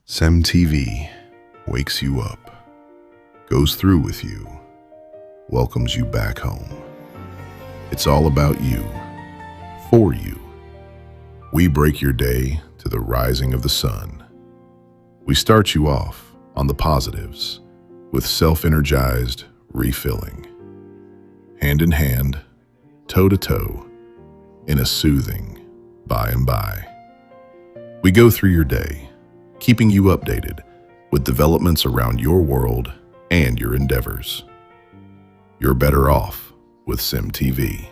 CEMTV wakes you up, goes through with you, welcomes you back home. It's all about you, for you. We break your day to the rising of the sun. We start you off on the positives with self-energized refilling. Hand in hand, toe to toe, in a soothing by and by. We go through your day, keeping you updated with developments around your world and your endeavors. You're better off with CEMTV.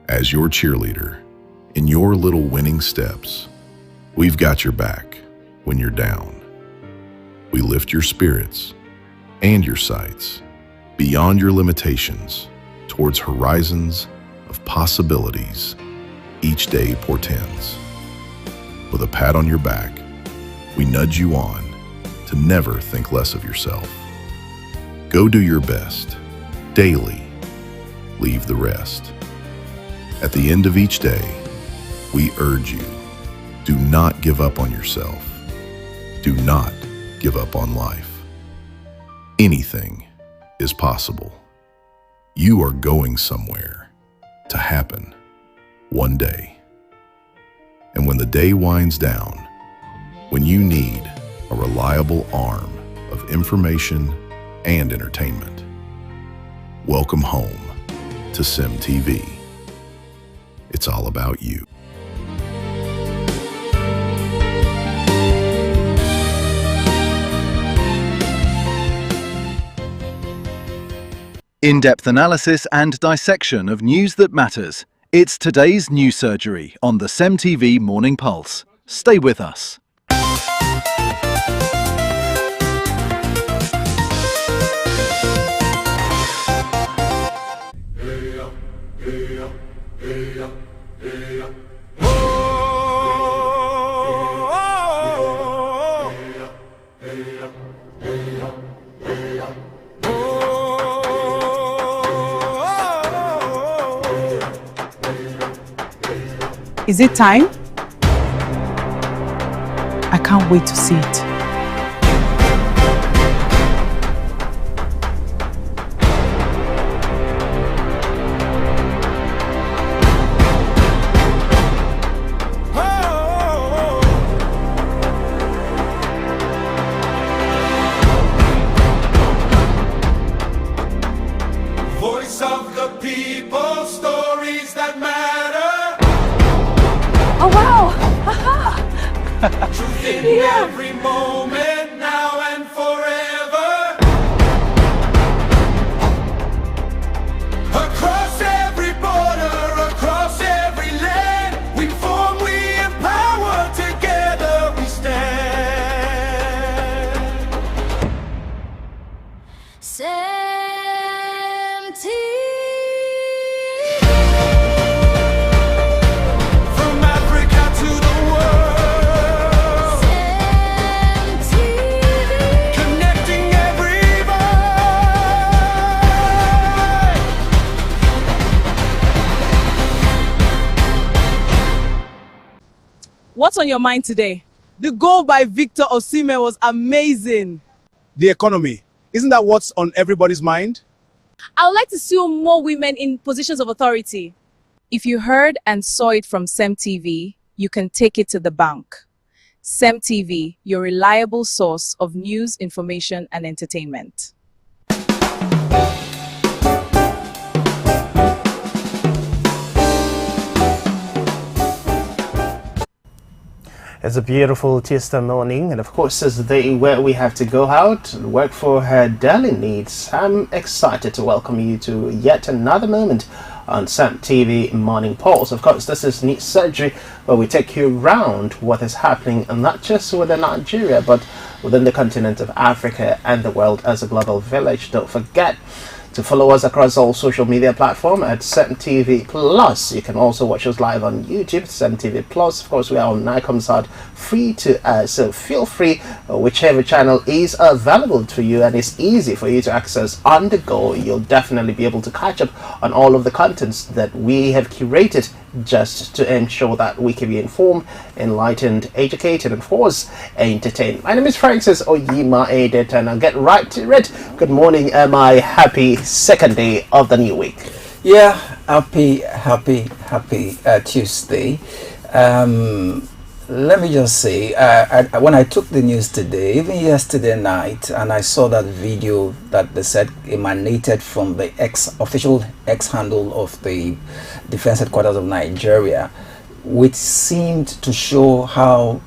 As your cheerleader, in your little winning steps, we've got your back when you're down. We lift your spirits and your sights beyond your limitations towards horizons of possibilities each day portends. With a pat on your back, we nudge you on to never think less of yourself. Go do your best, daily, leave the rest. At the end of each day, we urge you, do not give up on yourself. Do not give up on life. Anything is possible. You are going somewhere to happen one day. And when the day winds down, when you need a reliable arm of information and entertainment, welcome home to CEMTV. It's all about you. In-depth analysis and dissection of news that matters. It's today's news surgery on the CEMTV Morning Pulse. Stay with us. Is it time? I can't wait to see it. Voice of the people, stories that matter. Oh wow! Truth in every moment, now and forever. Across every border, across every land, we form, we empower, together we stand. From Africa to the world, connecting every voice. What's on your mind today? The goal by Victor Osimhen was amazing. The economy. Isn't that what's on everybody's mind? I would like to see more women in positions of authority. If you heard and saw it from CEMTV, you can take it to the bank. CEMTV, your reliable source of news, information, and entertainment. It's a beautiful Tuesday morning, and of course it's the day where we have to go out and work for her daily needs. I'm excited to welcome you to yet another moment on CEMTV Morning Pulse. Of course, this is News Surgery, where we take you around what is happening not just within Nigeria, but within the continent of Africa and the world as a global village. Don't forget to follow us across all social media platforms at CEMTVPLUS. You can also watch us live on YouTube, CEMTVPLUS. Of course, we are on Nicomsat free to so feel free, whichever channel is available to you and it's easy for you to access on the go. You'll definitely be able to catch up on all of the contents that we have curated just to ensure that we can be informed, enlightened, educated, and of course, entertained. My name is Francis Oyima Edet, and I'll get right to it. Good morning, my happy second day of the new week. Yeah, happy Tuesday. Let me just say, when I took the news today, even yesterday night, and I saw that video that they said emanated from the official X handle of the Defense Headquarters of Nigeria, which seemed to show how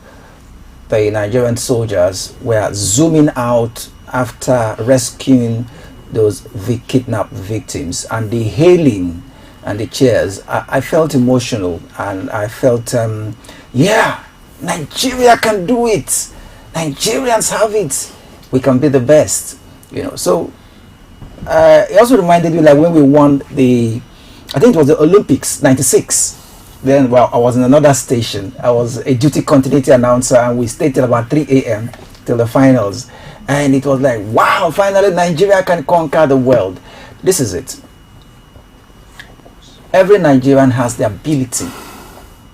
the Nigerian soldiers were zooming out after rescuing those kidnapped victims, and the hailing and the cheers. I felt emotional, and I felt, yeah, Nigeria can do it. Nigerians have it. We can be the best, So it also reminded me, like when we won I think it was the Olympics '96. Then, well, I was in another station. I was a duty continuity announcer, and we stayed till about 3 a.m. till the finals. And it was like, wow, finally Nigeria can conquer the world. This is it. Every Nigerian has the ability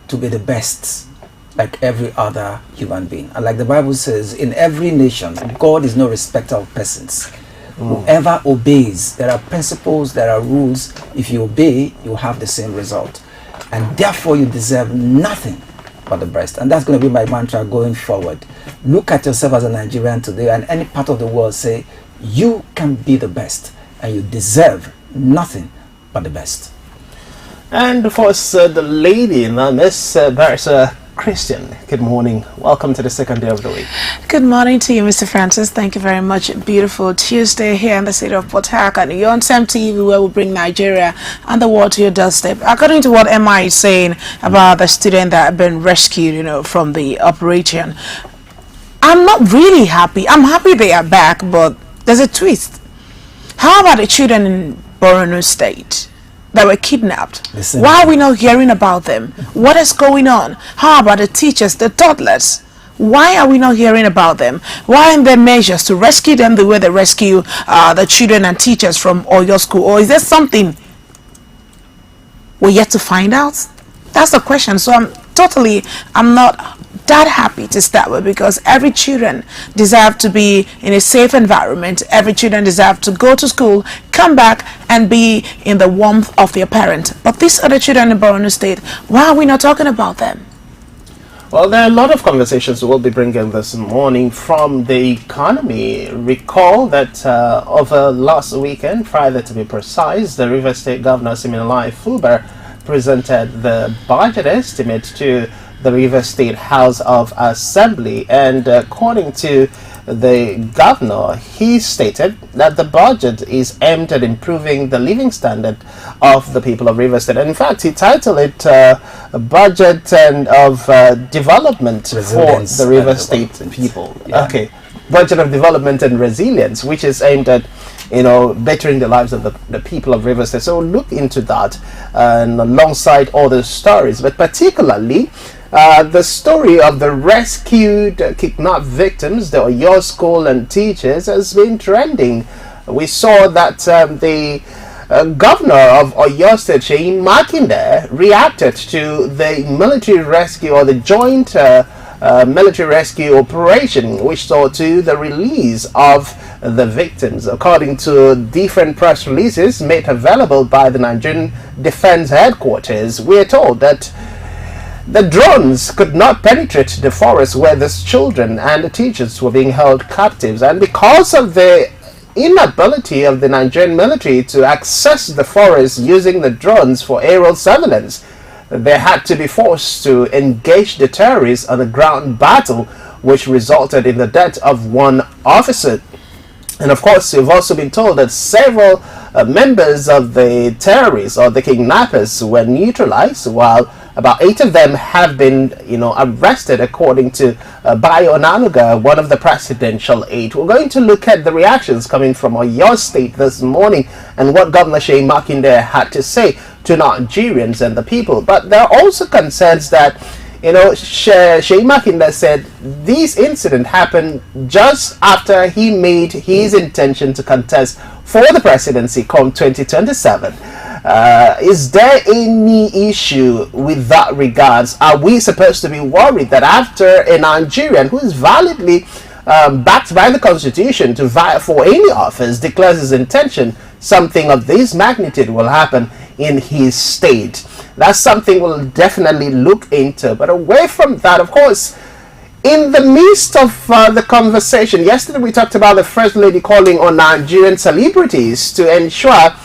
to be the best, like every other human being. And like the Bible says, in every nation, God is no respecter of persons. Whoever obeys, there are principles, there are rules. If you obey, you have the same result. And therefore, you deserve nothing but the best. And that's going to be my mantra going forward. Look at yourself as a Nigerian today, and any part of the world, say, you can be the best, and you deserve nothing but the best. And of course, the lady, Miss Barrister Christian, good morning. Welcome to the second day of the week. Good morning to you, Mr. Francis. Thank you very much. Beautiful Tuesday here in the city of Port Harcourt. You're on CEMTV, where we bring Nigeria and the world to your doorstep. According to what Emma is saying about the student that have been rescued, from the operation, I'm not really happy. I'm happy they are back, but there's a twist. How about the children in Borno State that were kidnapped? Listen. Why are we not hearing about them? What is going on? How about the teachers, the toddlers? Why are we not hearing about them? Why aren't there measures to rescue them the way they rescue the children and teachers from Oyo School? Or is there something we're yet to find out? That's the question. So I'm not that happy to start with, because every children deserve to be in a safe environment. Every children deserve to go to school, come back, and be in the warmth of their parent. But these other children in Borno State, why are we not talking about them? Well, there are a lot of conversations we'll be bringing this morning from the economy. Recall that over last weekend, Friday to be precise, the River State Governor Siminalayi Fubara presented the budget estimate to the River State House of Assembly, and according to the governor, he stated that the budget is aimed at improving the living standard of the people of River State. And in fact, he titled it a budget and of development for the River State people. Yeah. Okay, budget of development and resilience, which is aimed at bettering the lives of the people of River State. So we'll look into that and alongside all the stories, but particularly the story of the rescued kidnapped victims, the Oyo School and teachers, has been trending. We saw that the governor of Oyo State, Seyi Makinde, reacted to the military rescue, or the joint military rescue operation, which saw to the release of the victims. According to different press releases made available by the Nigerian Defense Headquarters, we are told that the drones could not penetrate the forest where the children and the teachers were being held captives, and because of the inability of the Nigerian military to access the forest using the drones for aerial surveillance, they had to be forced to engage the terrorists on a ground battle, which resulted in the death of one officer. And of course, we've also been told that several members of the terrorists or the kidnappers were neutralized, while about 8 of them have been, arrested, according to Bayo Onanuga, one of the presidential aides. We're going to look at the reactions coming from Oyo State this morning and what Governor Seyi Makinde had to say to Nigerians and the people. But there are also concerns that, Seyi Makinde said this incident happened just after he made his intention to contest for the presidency come 2027. Is there any issue with that regards? Are we supposed to be worried that after a Nigerian who is validly backed by the Constitution to vie for any office declares his intention, something of this magnitude will happen in his state? That's something we'll definitely look into. But away from that, of course, in the midst of the conversation, yesterday we talked about the First Lady calling on Nigerian celebrities to ensure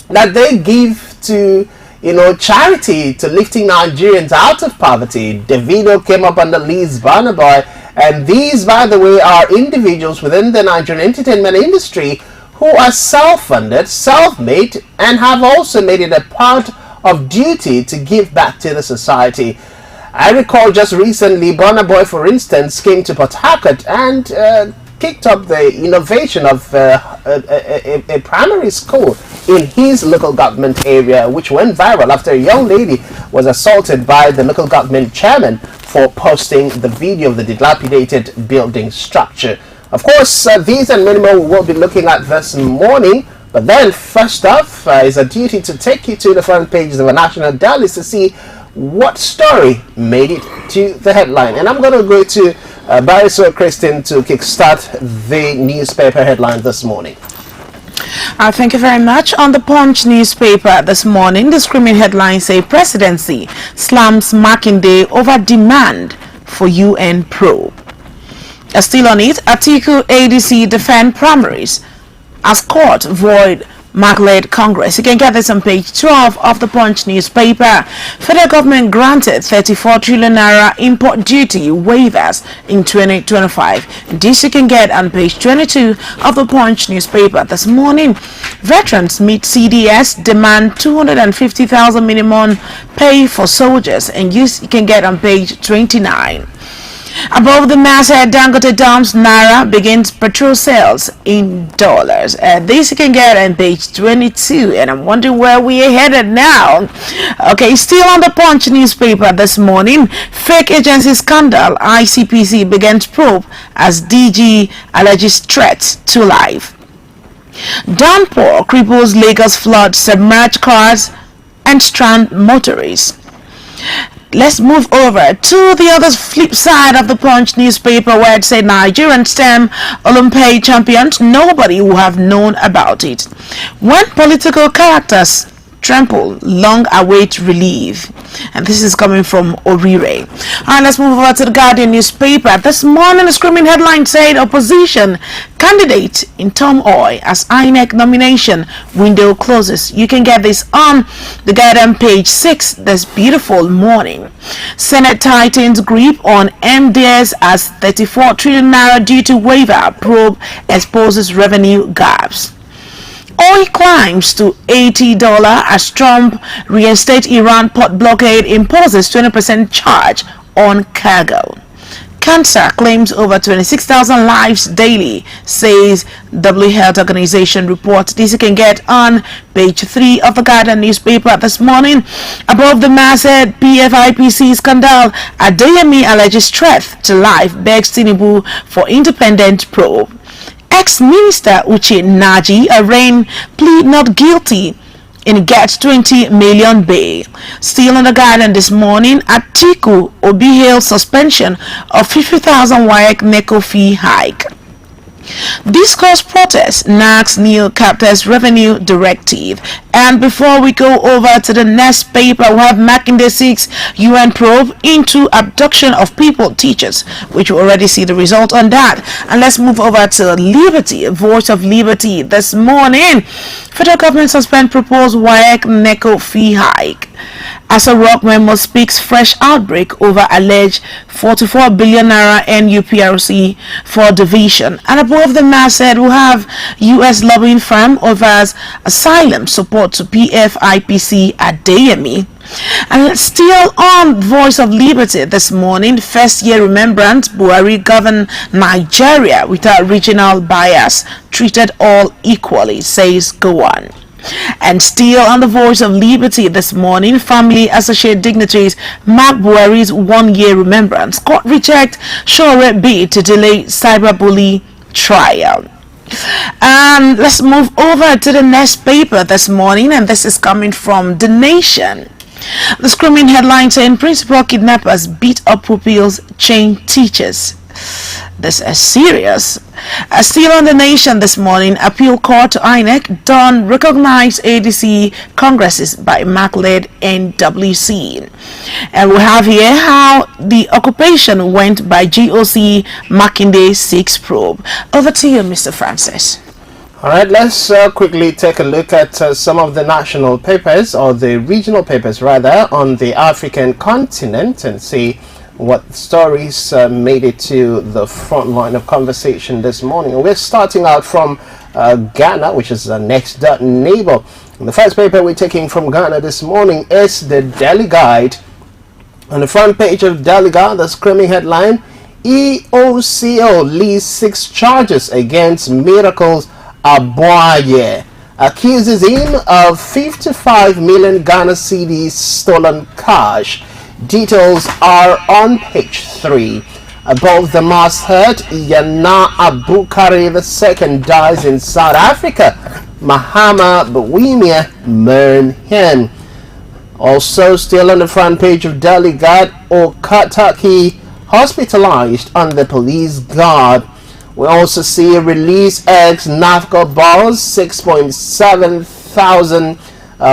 that they give to, charity to lifting Nigerians out of poverty. Davido came up on the list, Burna Boy, and these, by the way, are individuals within the Nigerian entertainment industry who are self-funded, self-made, and have also made it a part of duty to give back to the society. I recall just recently, Burna Boy, for instance, came to Port Harcourt and kicked up the innovation of a primary school in his local government area, which went viral after a young lady was assaulted by the local government chairman for posting the video of the dilapidated building structure. Of course, these and many more we will be looking at this morning. But then, first off, is a duty to take you to the front pages of a national dailies to see what story made it to the headline. And I'm going to go to Barrister Christine to kickstart the newspaper headline this morning. Thank you very much. On the Punch newspaper this morning, the screaming headlines say Presidency slams Makinde over demand for UN probe. Still on it, Atiku ADC defend primaries as court void Mark-led Congress. You can get this on page 12 of the Punch newspaper. Federal government granted 34 trillion naira import duty waivers in 2025. This you can get on page 22 of the Punch newspaper this morning. Veterans meet CDS, demand 250,000 minimum pay for soldiers, and you can get on page 29. Above the masthead, Dangote dumps Naira, begins petrol sales in dollars. This you can get on page 22, and I'm wondering where we are headed now. Okay, still on the Punch newspaper this morning, fake agency scandal, ICPC begins probe as DG alleges threats to life. Downpour cripples Lagos flood, submerged cars and strand motorists. Let's move over to the other flip side of the Punch newspaper, where it said Nigerian STEM Olympiad champions, nobody would have known about it. When political characters trample, long await relief. And this is coming from Orire. Alright, let's move over to the Guardian newspaper. This morning, the screaming headline said opposition candidate in turmoil as INEC nomination window closes. You can get this on the Guardian page 6 this beautiful morning. Senate tightens grip on MDS as 34 trillion naira due to waiver, probe exposes revenue gaps. Oil climbs to $80 as Trump reinstates Iran port blockade, imposes 20% charge on cargo. Cancer claims over 26,000 lives daily, says WHO Health Organization report. This you can get on page 3 of the Guardian newspaper this morning. Above the masthead, PFIPC scandal, Adeyemi alleges threat to life, begs Tinubu for independent probe. Ex-Minister Uche Naji arraigned, plead not guilty and gets 20 million bail. Still on the Guardian this morning, Atiku Obi hails suspension of 50,000 WAEC NECO fee hike. Discourse protest knacks new captors revenue directive. And before we go over to the next paper, we have Makinde 6 UN probe into abduction of people teachers, which we already see the result on that. And let's move over to Liberty, Voice of Liberty this morning. Federal government suspend proposed WAEC NECO fee hike. As a Rock memo speaks fresh outbreak over alleged 44 billion naira NUPRC for division. And above the masthead, we have U.S. lobbying firm offers asylum support to PFIPC Adeyemi. And still on Voice of Liberty this morning, first year remembrance, Buhari governed Nigeria without regional bias, treated all equally, says Gowon. And still on the Voice of Liberty this morning, family associate dignitaries mark Buhari's 1 year remembrance. Court reject Shore bid to delay cyberbully trial. Let's move over to the next paper this morning, and this is coming from The Nation. The screaming headline saying principal kidnappers beat up pupils, chain teachers. This is serious. Still on The Nation this morning, appeal court to INEC don't recognize ADC congresses by MAC-led NWC. And we have here how the occupation went by GOC Makinde 6 probe. Over to you, Mr. Francis. All right, let's quickly take a look at some of the national papers, or the regional papers rather, on the African continent and see what stories made it to the front line of conversation this morning. And we're starting out from Ghana, which is the next door neighbor. And the first paper we're taking from Ghana this morning is the Daily Guide. On the front page of Daily Guide, the screaming headline, EOCO leads 6 charges against Miracles Aboye, accuses him of 55 million Ghana cedis stolen cash. Details are on page 3. Above the masthead, Yana Abukari II dies in South Africa. Mahama Bawumia mourn him. Also, still on the front page of Daily Guide, Okataki hospitalized under police guard. We also see release ex-NAFCO boss, 6.7 thousand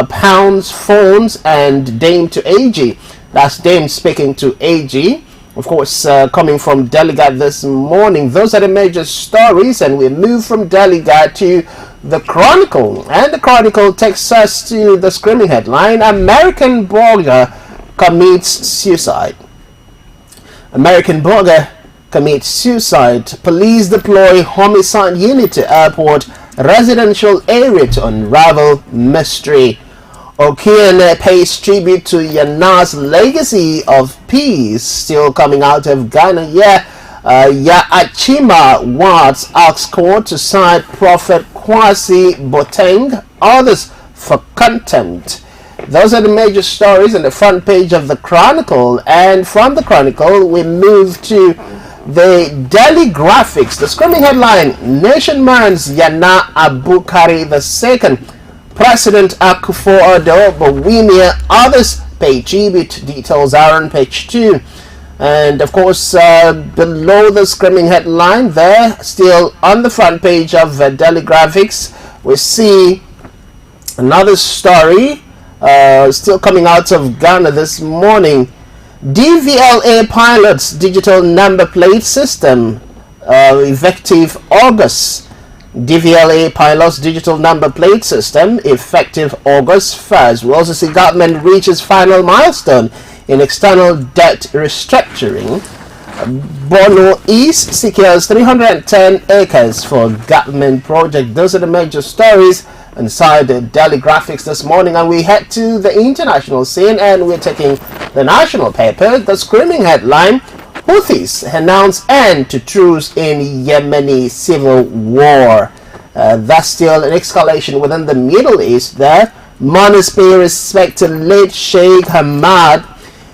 pounds phones, and Dame to AG. That's Dame speaking to AG. Of course, coming from Daily Guide this morning. Those are the major stories, and we move from Daily Guide to the Chronicle. And the Chronicle takes us to the screaming headline, American blogger commits suicide. American blogger commits suicide. Police deploy homicide unit to airport residential area to unravel mystery. Okiene pays tribute to Yana's legacy of peace. Still coming out of Ghana. Yaachima Watts asks court to cite Prophet Kwasi Boteng, others for contempt. Those are the major stories on the front page of the Chronicle. And from the Chronicle, we move to the Daily Graphics. The screaming headline, Nation mourns Yana Abukari II. President Akufo-Addo, Bawumia, others pay tribute. Details are on page 2. And of course, below the screaming headline there, still on the front page of Daily Graphics, we see another story still coming out of Ghana this morning. DVLA pilots digital number plate system effective August. DVLA pilots digital number plate system effective August 1st. We also see government reaches final milestone in external debt restructuring. Borno East secures 310 acres for government project. Those are the major stories inside the Daily Graphics this morning, and we head to the international scene, and we're taking the national paper. The screaming headline, Houthis announce end to truce in Yemeni civil war. That's still an escalation within the Middle East there. Money pay respect to late Sheikh Hamad.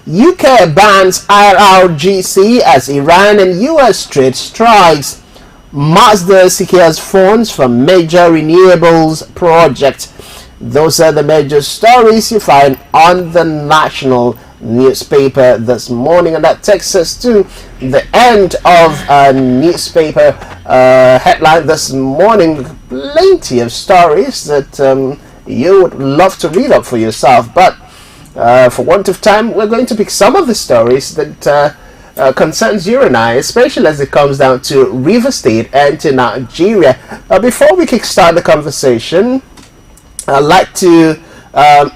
UK bans IRGC as Iran and US trade strikes. Mazda secures funds from major renewables project. Those are the major stories you find on the national newspaper this morning, and that takes us to the end of a newspaper headline this morning. Plenty of stories that you would love to read up for yourself, but for want of time, we're going to pick some of the stories that concerns you and I, especially as it comes down to River State and to Nigeria. Before we kickstart the conversation, I'd like to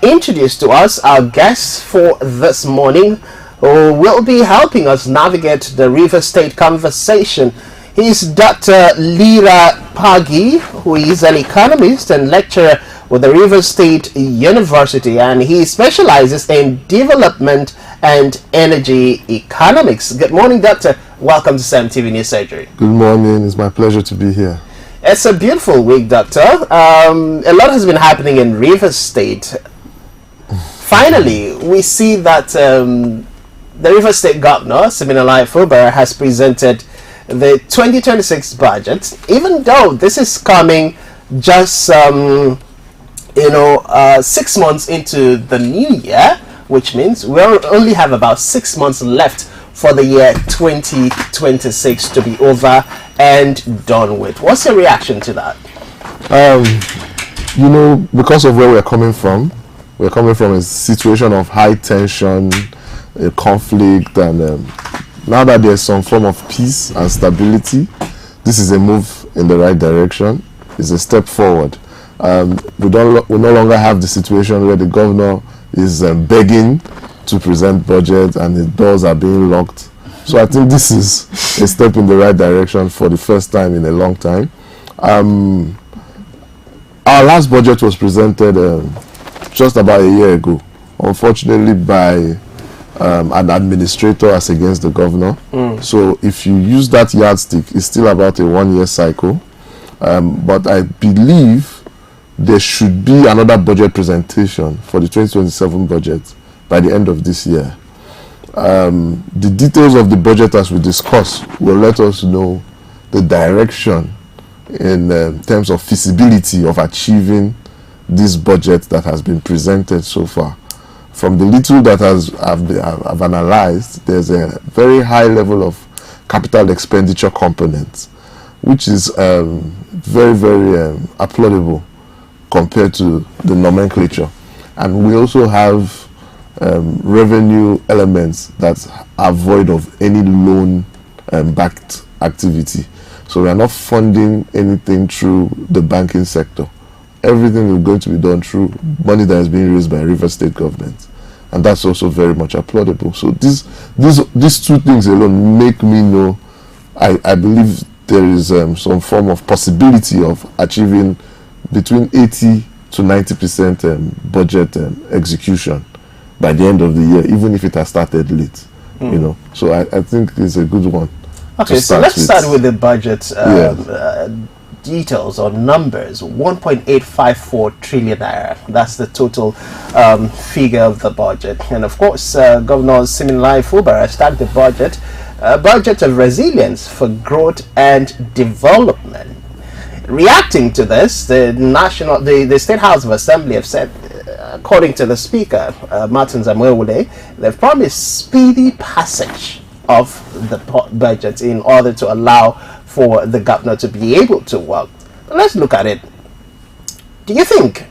introduce to us our guests for this morning, who will be helping us navigate the River State conversation. He's Dr. Lira Pagi, who is an economist and lecturer with the River State University, and he specializes in development and energy economics. Good morning, Doctor. Welcome to CEMTV News Surgery. Good morning. It's my pleasure to be here. It's a beautiful week, Doctor. A lot has been happening in River State. Finally, we see that the River State Governor, Siminalayi Fubara, has presented the 2026 budget, even though this is coming just 6 months into the new year, which means we only have about 6 months left for the year 2026 to be over and done with. What's your reaction to that? Because of where we're coming from a situation of high tension, conflict, and now that there's some form of peace and stability, this is a move in the right direction. It's a step forward. We no longer have the situation where the governor is begging to present budget and the doors are being locked. So I think this is a step in the right direction for the first time in a long time. Our last budget was presented just about a year ago, unfortunately by an administrator as against the governor. So if you use that yardstick, it's still about a 1-year cycle. But I believe there should be another budget presentation for the 2027 budget by the end of this year. The details of the budget, as we discuss, will let us know the direction in terms of feasibility of achieving this budget that has been presented so far. From the little that I've analyzed, there's a very high level of capital expenditure component, which is very, very applaudable compared to the nomenclature. And we also have revenue elements that are void of any loan backed activity. So we are not funding anything through the banking sector. Everything is going to be done through money that is being raised by River State government. And that's also very much applaudable. So these two things alone make me know, I believe there is some form of possibility of achieving between 80 to 90% budget execution by the end of the year, even if it has started late. So I think it's a good one. Okay, so let's start with the budget details or numbers. 1.854 trillion naira. That's the total figure of the budget. And of course, Governor Siminalayi Fubara started the budget, a budget of resilience for growth and development. Reacting to this, the State House of Assembly have said, according to the Speaker, Martin Zamwewule, they've promised speedy passage of the budget in order to allow for the governor to be able to work. But let's look at it. Do you think,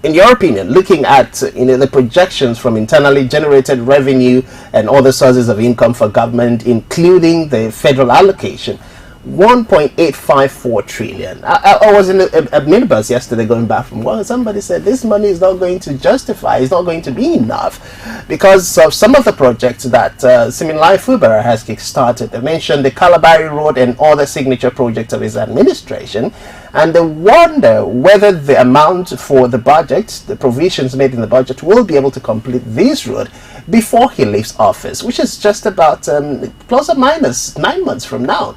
in your opinion, looking at the projections from internally generated revenue and other sources of income for government, including the federal allocation, 1.854 trillion. I was in a minibus yesterday going back from work. Somebody said this money is not going to justify, it's not going to be enough because of some of the projects that Siminalayi Fubara has kickstarted. They mentioned the Calabari Road and other signature projects of his administration, and they wonder whether the amount for the budget, the provisions made in the budget, will be able to complete this road before he leaves office, which is just about plus or minus 9 months from now.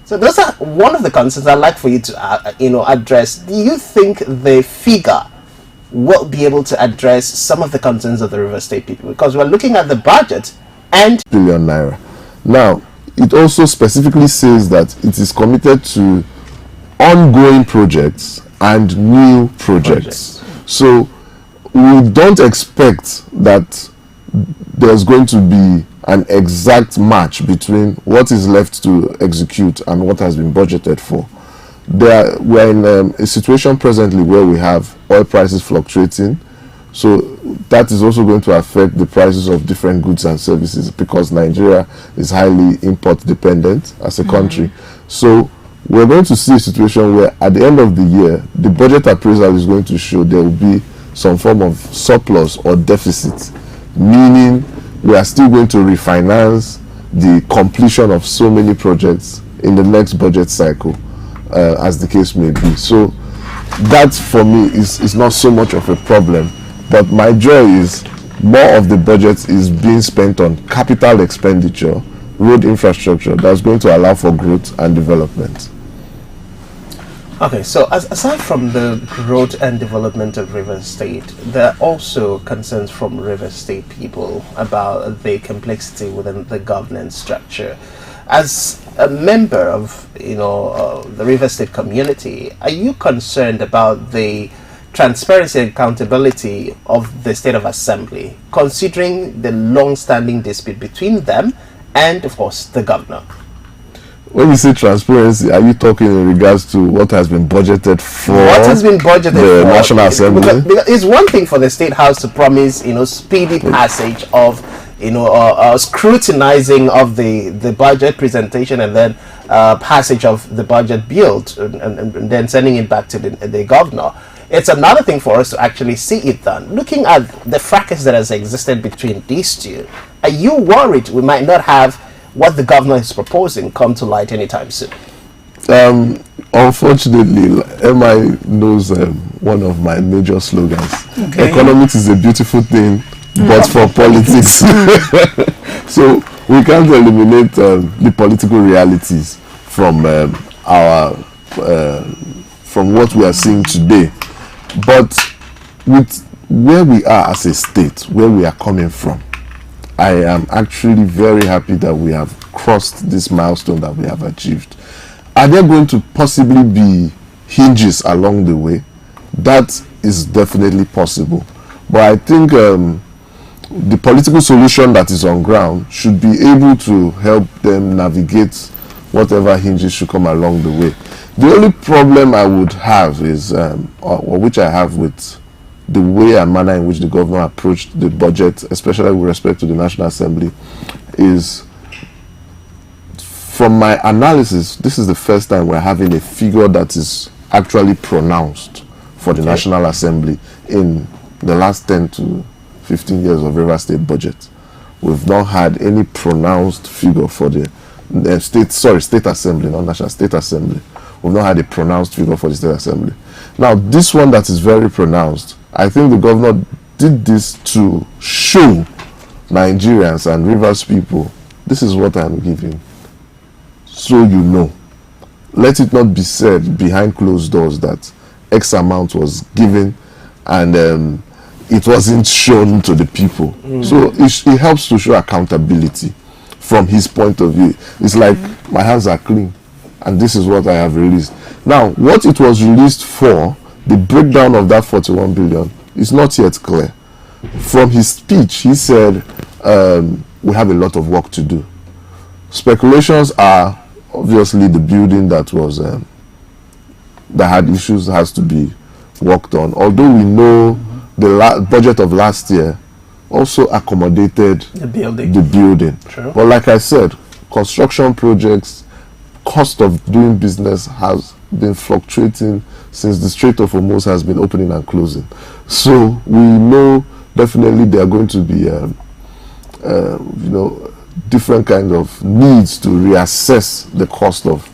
So those are one of the concerns I'd like for you to address. Do you think the figure will be able to address some of the concerns of the River State people? Because we're looking at the budget and billion naira. Now, it also specifically says that it is committed to ongoing projects and new projects. So we don't expect that there's going to be an exact match between what is left to execute and what has been budgeted for. We're in a situation presently where we have oil prices fluctuating, so that is also going to affect the prices of different goods and services because Nigeria is highly import dependent as a country. So we're going to see a situation where at the end of the year, the budget appraisal is going to show there will be some form of surplus or deficit, meaning we are still going to refinance the completion of so many projects in the next budget cycle, as the case may be. So that for me is not so much of a problem, but my joy is more of the budget is being spent on capital expenditure, road infrastructure that's going to allow for growth and development. Okay, so aside from the growth and development of River State, there are also concerns from River State people about the complexity within the governance structure. as a member of the River State community, are you concerned about the transparency and accountability of the State of Assembly, considering the long-standing dispute between them and, of course, the governor? When you say transparency, are you talking in regards to what has been budgeted for? What has been budgeted the for National Assembly? Because it's one thing for the State House to promise, speedy passage of, scrutinizing of the budget presentation and then passage of the budget bill and then sending it back to the governor. It's another thing for us to actually see it done. Looking at the fracas that has existed between these two, are you worried we might not have what the governor is proposing come to light anytime soon? Unfortunately, MI knows one of my major slogans. Okay. Economics is a beautiful thing, but for politics. So we can't eliminate the political realities from from what we are seeing today. But with where we are as a state, where we are coming from, I am actually very happy that we have crossed this milestone that we have achieved. Are there going to possibly be hinges along the way? That is definitely possible. But I think the political solution that is on ground should be able to help them navigate whatever hinges should come along the way. The only problem I would have is, or which I have with the way and manner in which the governor approached the budget, especially with respect to the National Assembly, is, from my analysis, this is the first time we're having a figure that is actually pronounced for the National Assembly in the last 10 to 15 years of River State budget. We've not had any pronounced figure for the State Assembly, not National State Assembly. We've not had a pronounced figure for the State Assembly. Now, this one that is very pronounced, I think the governor did this to show Nigerians and Rivers people, this is what I'm giving. So you know. Let it not be said behind closed doors that X amount was given and it wasn't shown to the people. So it helps to show accountability from his point of view. It's like, my hands are clean and this is what I have released. Now, what it was released for, the breakdown of that 41 billion is not yet clear. From his speech, he said, we have a lot of work to do. Speculations are obviously the building that was that had issues has to be worked on. Although we know the budget of last year also accommodated the building. True. But like I said, construction projects, cost of doing business has been fluctuating since the Strait of Hormuz has been opening and closing. So we know definitely there are going to be different kind of needs to reassess the cost of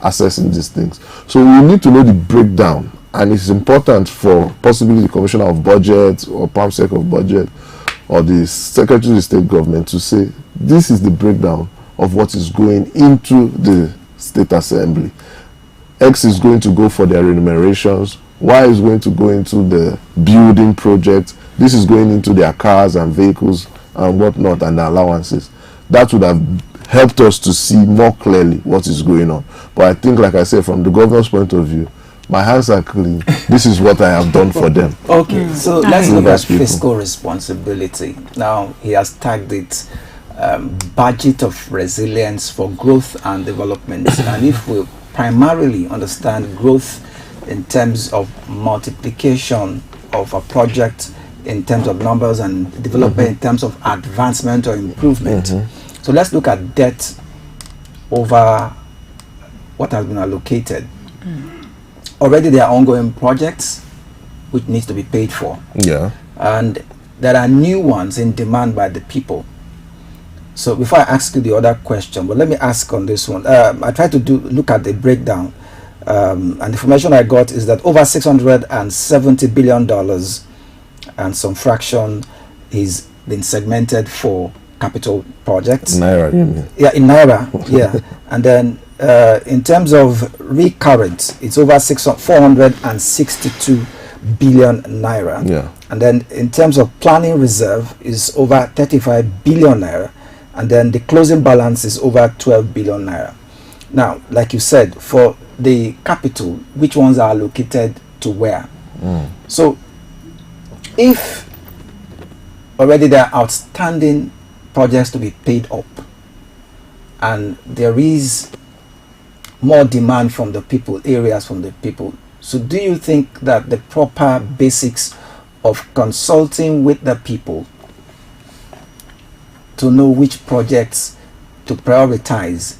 assessing these things. So we need to know the breakdown, and it's important for possibly the Commissioner of Budget or PAMSEC of Budget or the Secretary of the State Government to say this is the breakdown of what is going into the State Assembly. X is going to go for their remunerations, Y is going to go into the building project, this is going into their cars and vehicles and whatnot and the allowances. That would have helped us to see more clearly what is going on. But I think, like I said, from the governor's point of view, my hands are clean. This is what I have done for them. Okay, so let's look at fiscal responsibility. Now, he has tagged it budget of resilience for growth and development. And if we primarily understand growth in terms of multiplication of a project, in terms of numbers, and development in terms of advancement or improvement. So let's look at debt over what has been allocated. Already there are ongoing projects which needs to be paid for. Yeah. And there are new ones in demand by the people. So before I ask you the other question, but let me ask on this one. I tried to look at the breakdown, and the information I got is that over $670 billion and some fraction is been segmented for capital projects. Naira, you mean? Yeah, in Naira, yeah. And then in terms of recurrent, it's over 462 billion Naira. Yeah. And then in terms of planning reserve, is over 35 billion Naira. and then the closing balance is over 12 billion naira. Now, like you said, for the capital, which ones are allocated to where? So, if already there are outstanding projects to be paid up, and there is more demand from the people, areas from the people, so do you think that the proper basics of consulting with the people to know which projects to prioritize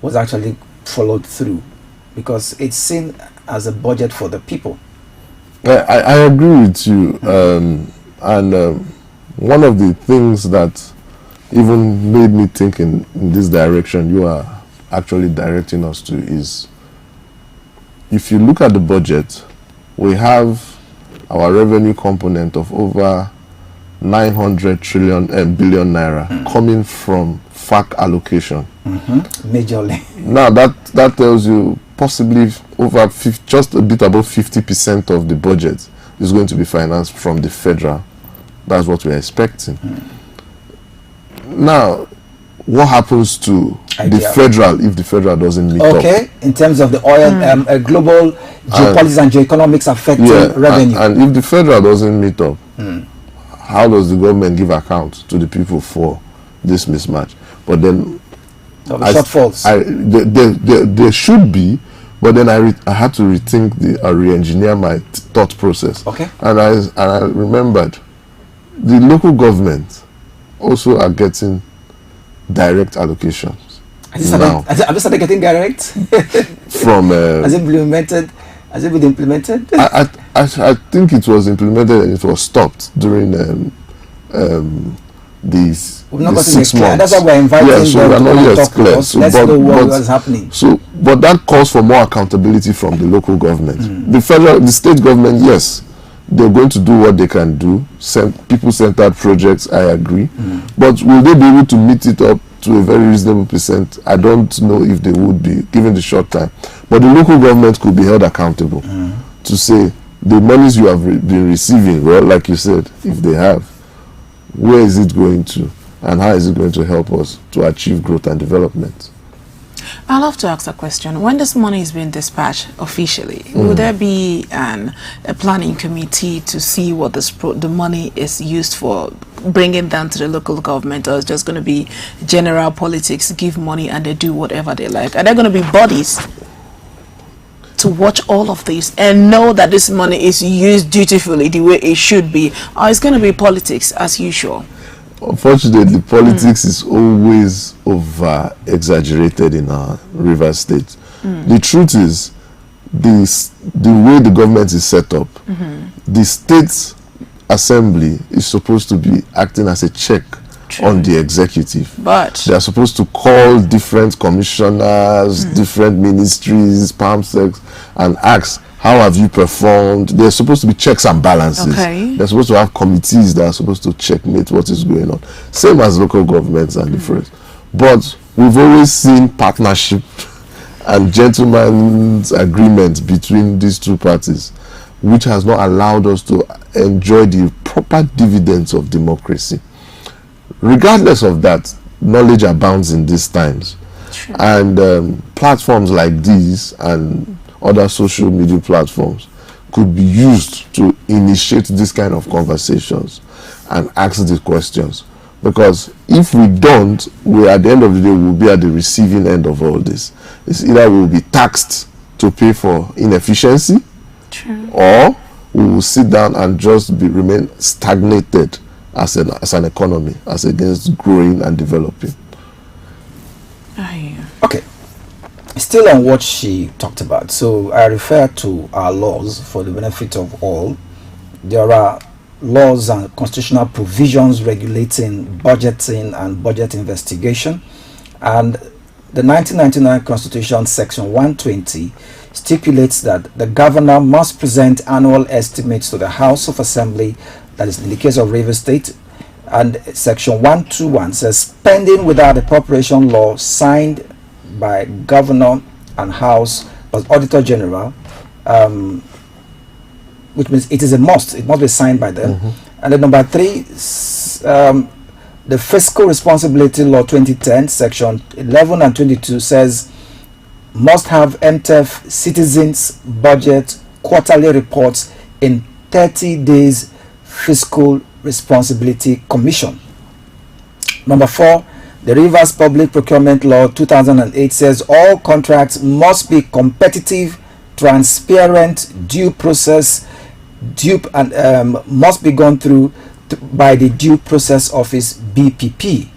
was actually followed through? Because it's seen as a budget for the people. I agree with you, and one of the things that even made me think in this direction you are actually directing us to is, if you look at the budget, we have our revenue component of over 900 billion naira coming from FAC allocation. Majorly. Now that tells you possibly over just a bit above 50% of the budget is going to be financed from the federal. That's what we're expecting. Now, what happens to the federal if the federal doesn't meet up? Okay, in terms of the oil, global geopolitics and geoeconomics affecting revenue. And if the federal doesn't meet up, how does the government give account to the people for this mismatch? But then, shortfalls. There should be, but then I had to rethink re-engineer my thought process. Okay. And I remembered the local government also are getting direct allocations. Have you started getting direct? From has it been implemented? I think it was implemented and it was stopped during these 6 months. That's why we're inviting so them to talk to us. Let's know what is happening. So, but that calls for more accountability from the local government. The state government, yes, they're going to do what they can do. People-centered projects, I agree. But will they be able to meet it up to a very reasonable percent? I don't know if they would be, given the short time. But the local government could be held accountable to say, the monies you have been receiving, well, like you said, if they have, where is it going to? And how is it going to help us to achieve growth and development? I'd love to ask a question. When this money is being dispatched officially, will there be a planning committee to see what the money is used for, bringing down to the local government, or is just going to be general politics, give money and they do whatever they like? Are there going to be bodies to watch all of this and know that this money is used dutifully the way it should be, or it's going to be politics as usual? Unfortunately, politics is always over exaggerated in our Rivers State. The truth is, the way the government is set up, the state assembly is supposed to be acting as a check on the executive. But they are supposed to call different commissioners, different ministries, PAMSECs, and ask, how have you performed? There's supposed to be checks and balances. Okay. They're supposed to have committees that are supposed to checkmate what is going on. Same as local governments and different. But we've always seen partnership and gentleman's agreement between these two parties, which has not allowed us to enjoy the proper dividends of democracy. Regardless of that, knowledge abounds in these times. True. And platforms like these and other social media platforms could be used to initiate this kind of conversations and ask these questions. Because if we don't, at the end of the day, we'll be at the receiving end of all this. It's either we'll be taxed to pay for inefficiency, or we will sit down and just remain stagnated as an economy, as against growing and developing. Okay. Still on what she talked about, so I refer to our laws for the benefit of all. There are laws and constitutional provisions regulating budgeting and budget investigation, and the 1999 Constitution Section 120 stipulates that the governor must present annual estimates to the House of Assembly, that is in the case of Rivers State, and Section 121 says spending without appropriation law signed by governor and house as auditor general, which means it is a must, it must be signed by them. And then number 3, the Fiscal Responsibility Law 2010, Section 11 and 22 says must have MTF citizens budget quarterly reports in 30 days Fiscal Responsibility Commission. Number 4, the Rivers Public Procurement Law 2008 says all contracts must be competitive, transparent, due process, and must be gone through by the Due Process Office BPP.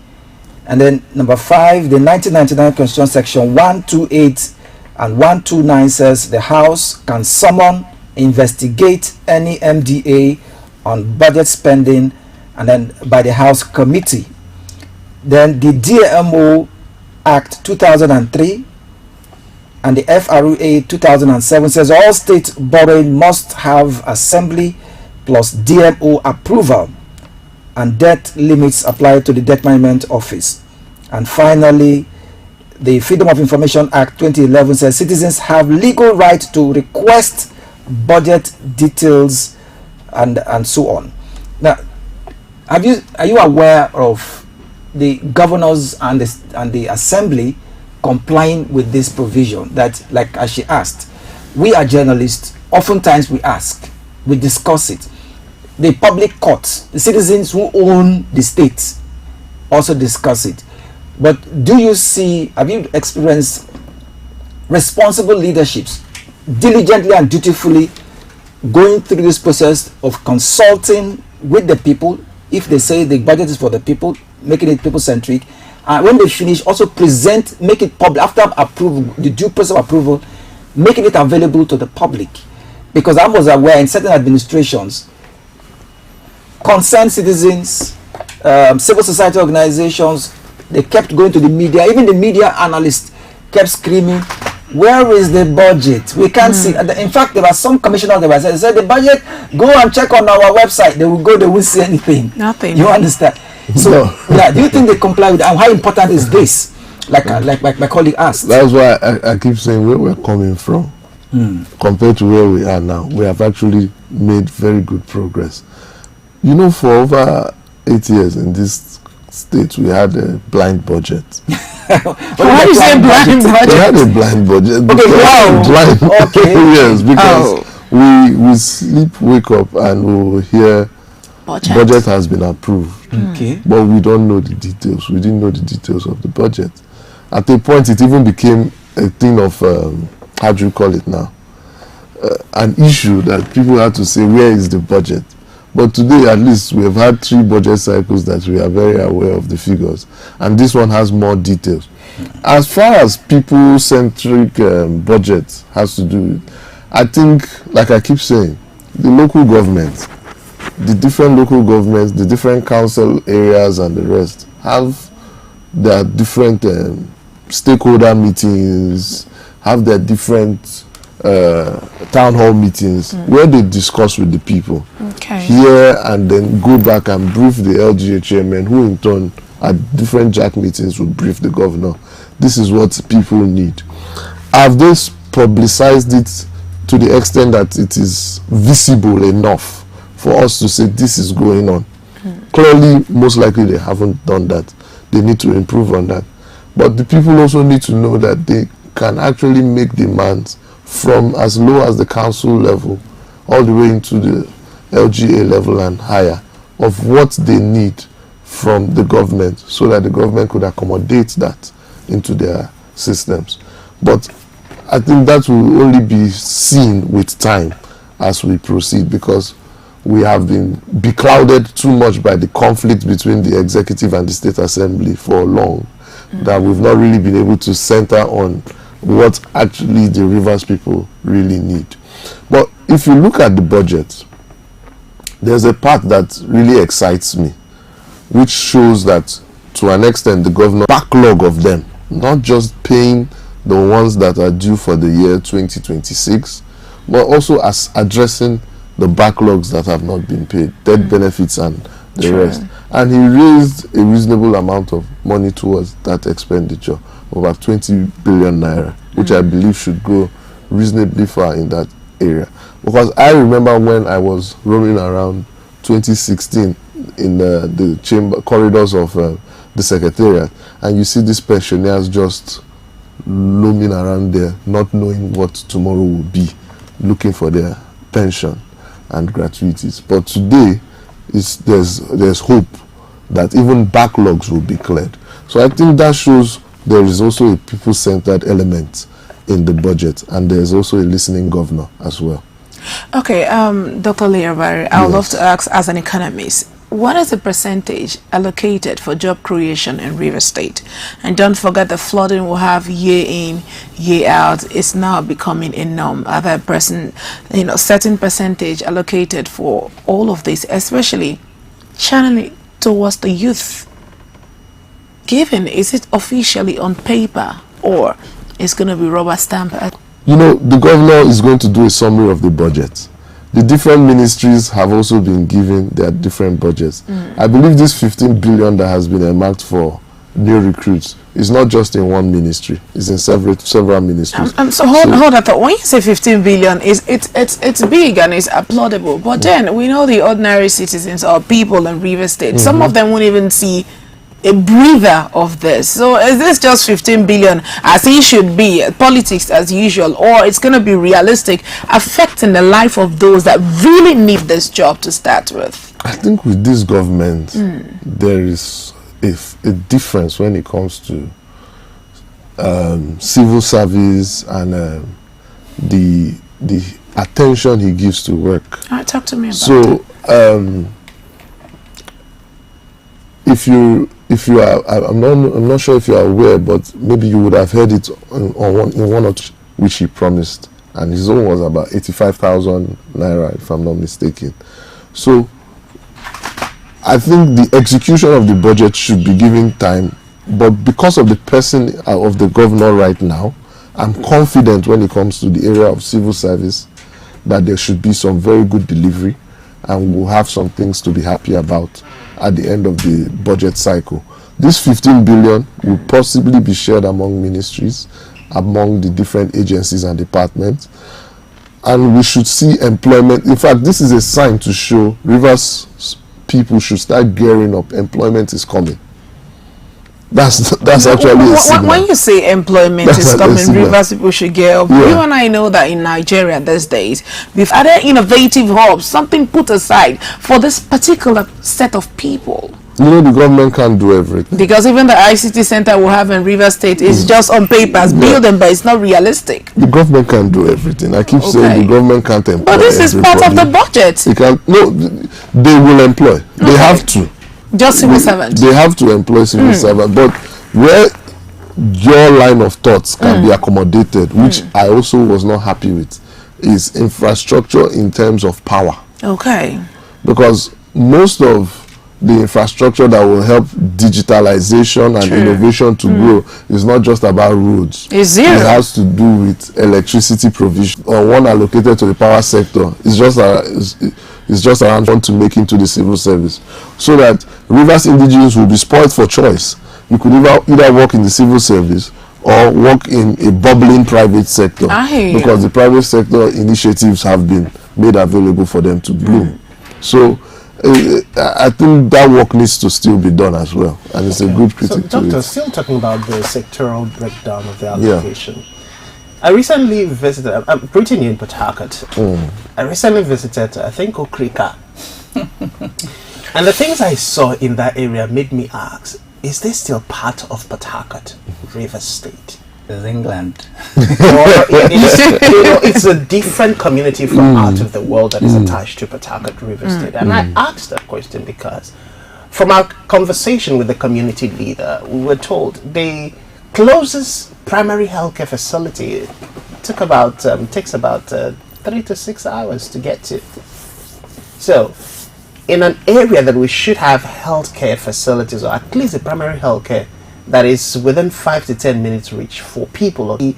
And then number 5, the 1999 Constitution Section 128 and 129 says the House can summon, investigate any MDA on budget spending, and then by the House Committee. Then the DMO Act 2003 and the FRA 2007 says all state borrowing must have Assembly plus DMO approval, and debt limits apply to the Debt Management Office. And finally, the Freedom of Information Act 2011 says citizens have legal right to request budget details and so on. Now, are you aware of the governors and the Assembly complying with this provision? That, like as she asked, we are journalists, oftentimes we ask, we discuss it. The public courts, the citizens who own the states also discuss it. But have you experienced responsible leaderships diligently and dutifully going through this process of consulting with the people? If they say the budget is for the people, making it people-centric, and when they finish, also make it public after approval, the due process of approval, making it available to the public. Because I was aware in certain administrations, concerned citizens, civil society organizations, they kept going to the media. Even the media analysts kept screaming, where is the budget? We can't see. In fact, there were some commissioners that said the budget, go and check on our website. They will go, they won't see anything. Nothing. You understand? So, yeah, do you think they comply with that? And how important is this? Like my colleague asked. That's why I keep saying where we're coming from compared to where we are now. We have actually made very good progress. You know, for over 8 years in this state, we had a blind budget. Why you say blind budget? We had a blind budget. Okay, wow. Blind, okay. Yes, because we sleep, wake up, and we will hear budget has been approved. Okay. But we don't know the details. We didn't know the details of the budget. At a point, it even became a thing of, how do you call it now? An issue that people had to say, where is the budget? But today, at least, we have had 3 budget cycles that we are very aware of the figures. And this one has more details. As far as people-centric budget has to do with, I think, like I keep saying, the local government, the different local governments, the different council areas and the rest have their different stakeholder meetings, have their different town hall meetings where they discuss with the people. Okay. Here and then go back and brief the LGA chairman, who in turn at different JAC meetings will brief the governor. This is what people need. Have they publicized it to the extent that it is visible enough for us to say this is going on? Clearly, most likely they haven't done that. They need to improve on that. But the people also need to know that they can actually make demands from as low as the council level all the way into the LGA level and higher of what they need from the government, so that the government could accommodate that into their systems. But I think that will only be seen with time as we proceed, because we have been beclouded too much by the conflict between the executive and the state assembly for long, that we've not really been able to center on what actually the Rivers people really need. But if you look at the budget, there's a part that really excites me, which shows that to an extent the governor backlog of them, not just paying the ones that are due for the year 2026, but also as addressing the backlogs that have not been paid, debt benefits and the rest. And he raised a reasonable amount of money towards that expenditure, about 20 billion naira, which I believe should go reasonably far in that area. Because I remember when I was roaming around 2016, in the chamber corridors of the secretariat, and you see these pensioners just looming around there, not knowing what tomorrow will be, looking for their pension and gratuities. But today, there's hope that even backlogs will be cleared. So I think that shows there is also a people-centered element in the budget, and there's also a listening governor as well. Okay, Dr. Leabari, I would love to ask, as an economist, what is the percentage allocated for job creation in Rivers State? And don't forget the flooding we have year in, year out is now becoming a norm. Are there certain percentage allocated for all of this, especially channeling towards the youth? Given, is it officially on paper or it's going to be rubber stamped? You know, the governor is going to do a summary of the budget. The different ministries have also been given their different budgets. I believe this 15 billion that has been earmarked for new recruits is not just in one ministry; it's in several ministries. So hold on. When you say 15 billion, it's big and it's applaudable. But then we know the ordinary citizens or people in Rivers State. Some of them won't even see a breather of this. So is this just 15 billion as it should be, politics as usual, or it's going to be realistic, affecting the life of those that really need this job to start with? I think with this government, there is a difference when it comes to civil service and the attention he gives to work. All right, talk to me about so if you are, I'm not sure if you are aware, but maybe you would have heard it in one or two which he promised, and his own was about 85,000 naira, if I'm not mistaken. So I think the execution of the budget should be given time, but because of the person of the governor right now, I'm confident when it comes to the area of civil service that there should be some very good delivery, and we'll have some things to be happy about at the end of the budget cycle. This 15 billion will possibly be shared among ministries, among the different agencies and departments, and we should see employment. In fact, this is a sign to show Rivers people should start gearing up. Employment is coming. That's actually a signal. When you say employment is coming, Rivers people should get up. You and I know that in Nigeria these days, we've added innovative hubs, something put aside for this particular set of people. You know, the government can't do everything. Because even the ICT center we have in Rivers State is just on papers, building, but it's not realistic. The government can't do everything. I keep saying the government can't employ. But this is part of the budget. They can't. No, they will employ. They have to. Just civil servants. They have to employ civil servants, but where your line of thoughts can be accommodated, which I also was not happy with, is infrastructure in terms of power. Okay. Because most of the infrastructure that will help digitalization and innovation to grow is not just about roads. It's zero. It has to do with electricity provision, or one allocated to the power sector. It's just around one to make into the civil service, so that Rivers indigenes will be spoiled for choice. You could either work in the civil service or work in a bubbling private sector, because the private sector initiatives have been made available for them to bloom. So I think that work needs to still be done as well, and it's a good critique. So, Doctor, still talking about the sectoral breakdown of the allocation. I recently visited, I'm pretty new in Port Harcourt. I recently visited, I think, Okrika. And the things I saw in that area made me ask, is this still part of Port Harcourt, Rivers State? It's England. It's a different community from out of the world that is attached to Port Harcourt, Rivers State. And I asked that question because from our conversation with the community leader, we were told the closest primary healthcare facility takes about 3 to 6 hours to get to. So, in an area that we should have healthcare facilities, or at least a primary healthcare that is within 5 to 10 minutes reach for people, he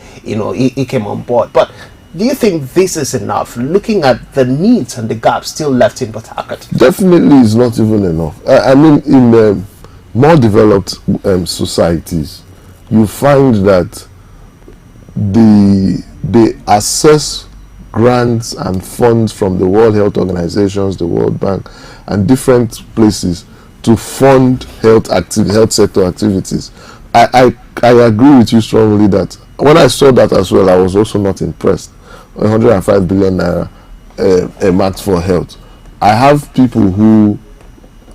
came on board. But do you think this is enough, looking at the needs and the gaps still left in Port Harcourt? Definitely is not even enough. I mean, in more developed societies, you find that they assess grants and funds from the World Health Organizations, the World Bank, and different places to fund health sector activities. I agree with you strongly that when I saw that as well, I was also not impressed. 105 billion naira earmarked for health. I have people who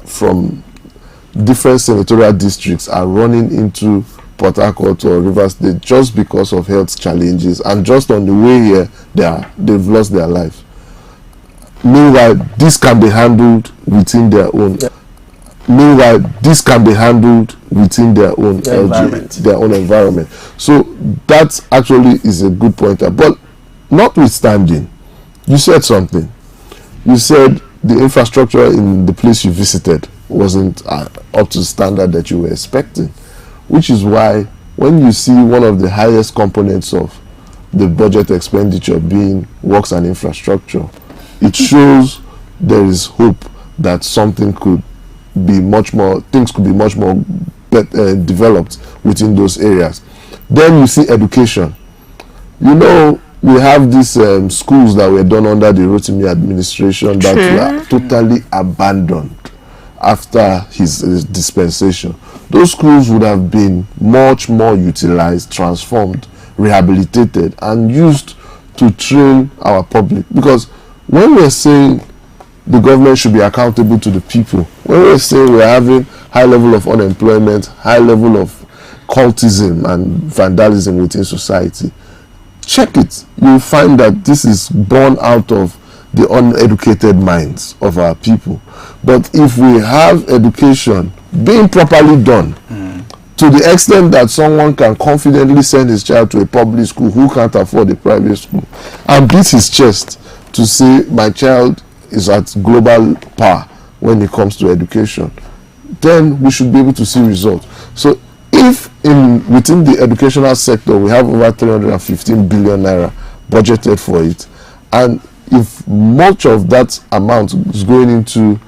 from different senatorial districts are running into Port Harcourt or Rivers State just because of health challenges, and just on the way here they've lost their life. Meanwhile, this can be handled within their own. Meanwhile, this can be handled within their own environment. So that actually is a good pointer. But notwithstanding, you said something. You said the infrastructure in the place you visited wasn't up to the standard that you were expecting, which is why when you see one of the highest components of the budget expenditure being works and infrastructure, it shows there is hope that something could be much more, things could be much more developed within those areas. Then you see education. You know, we have these schools that were done under the Rotimi administration that were totally abandoned after his dispensation. Those schools would have been much more utilized, transformed, rehabilitated, and used to train our public. Because when we're saying the government should be accountable to the people, when we're saying we're having high level of unemployment, high level of cultism and vandalism within society, check it. You'll find that this is born out of the uneducated minds of our people. But if we have education being properly done, to the extent that someone can confidently send his child to a public school who can't afford a private school and beat his chest to say my child is at global par when it comes to education, then we should be able to see results. So if within the educational sector we have over 315 billion naira budgeted for it, and if much of that amount is going into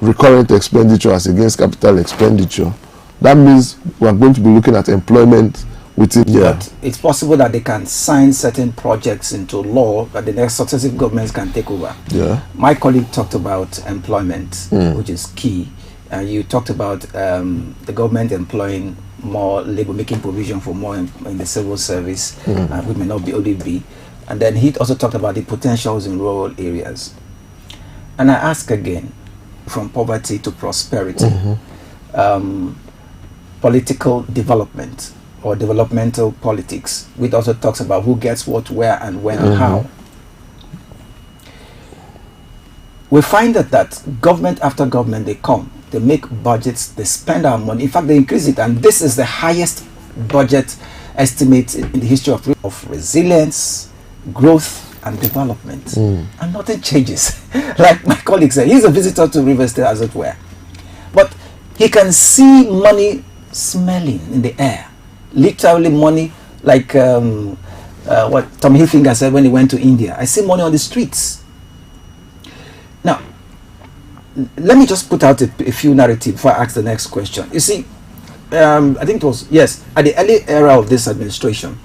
recurrent expenditure as against capital expenditure, that means we are going to be looking at employment within. But it's possible that they can sign certain projects into law that the next successive governments can take over. My colleague talked about employment, which is key. You talked about the government employing more labor, making provision for more in the civil service, which may not be ODB. And then he also talked about the potentials in rural areas. And I ask again, from poverty to prosperity, political development or developmental politics, which also talks about who gets what, where, and when, and how. We find that government after government, they come, they make budgets, they spend our money. In fact, they increase it, and this is the highest budget estimate in the history of resilience, growth, and development. And nothing changes. Like my colleague said, he's a visitor to River State, as it were. But he can see money smelling in the air. Literally money, like what Tom Hilfiger said when he went to India. I see money on the streets. Now, let me just put out a few narratives before I ask the next question. You see, I think it was, yes, at the early era of this administration,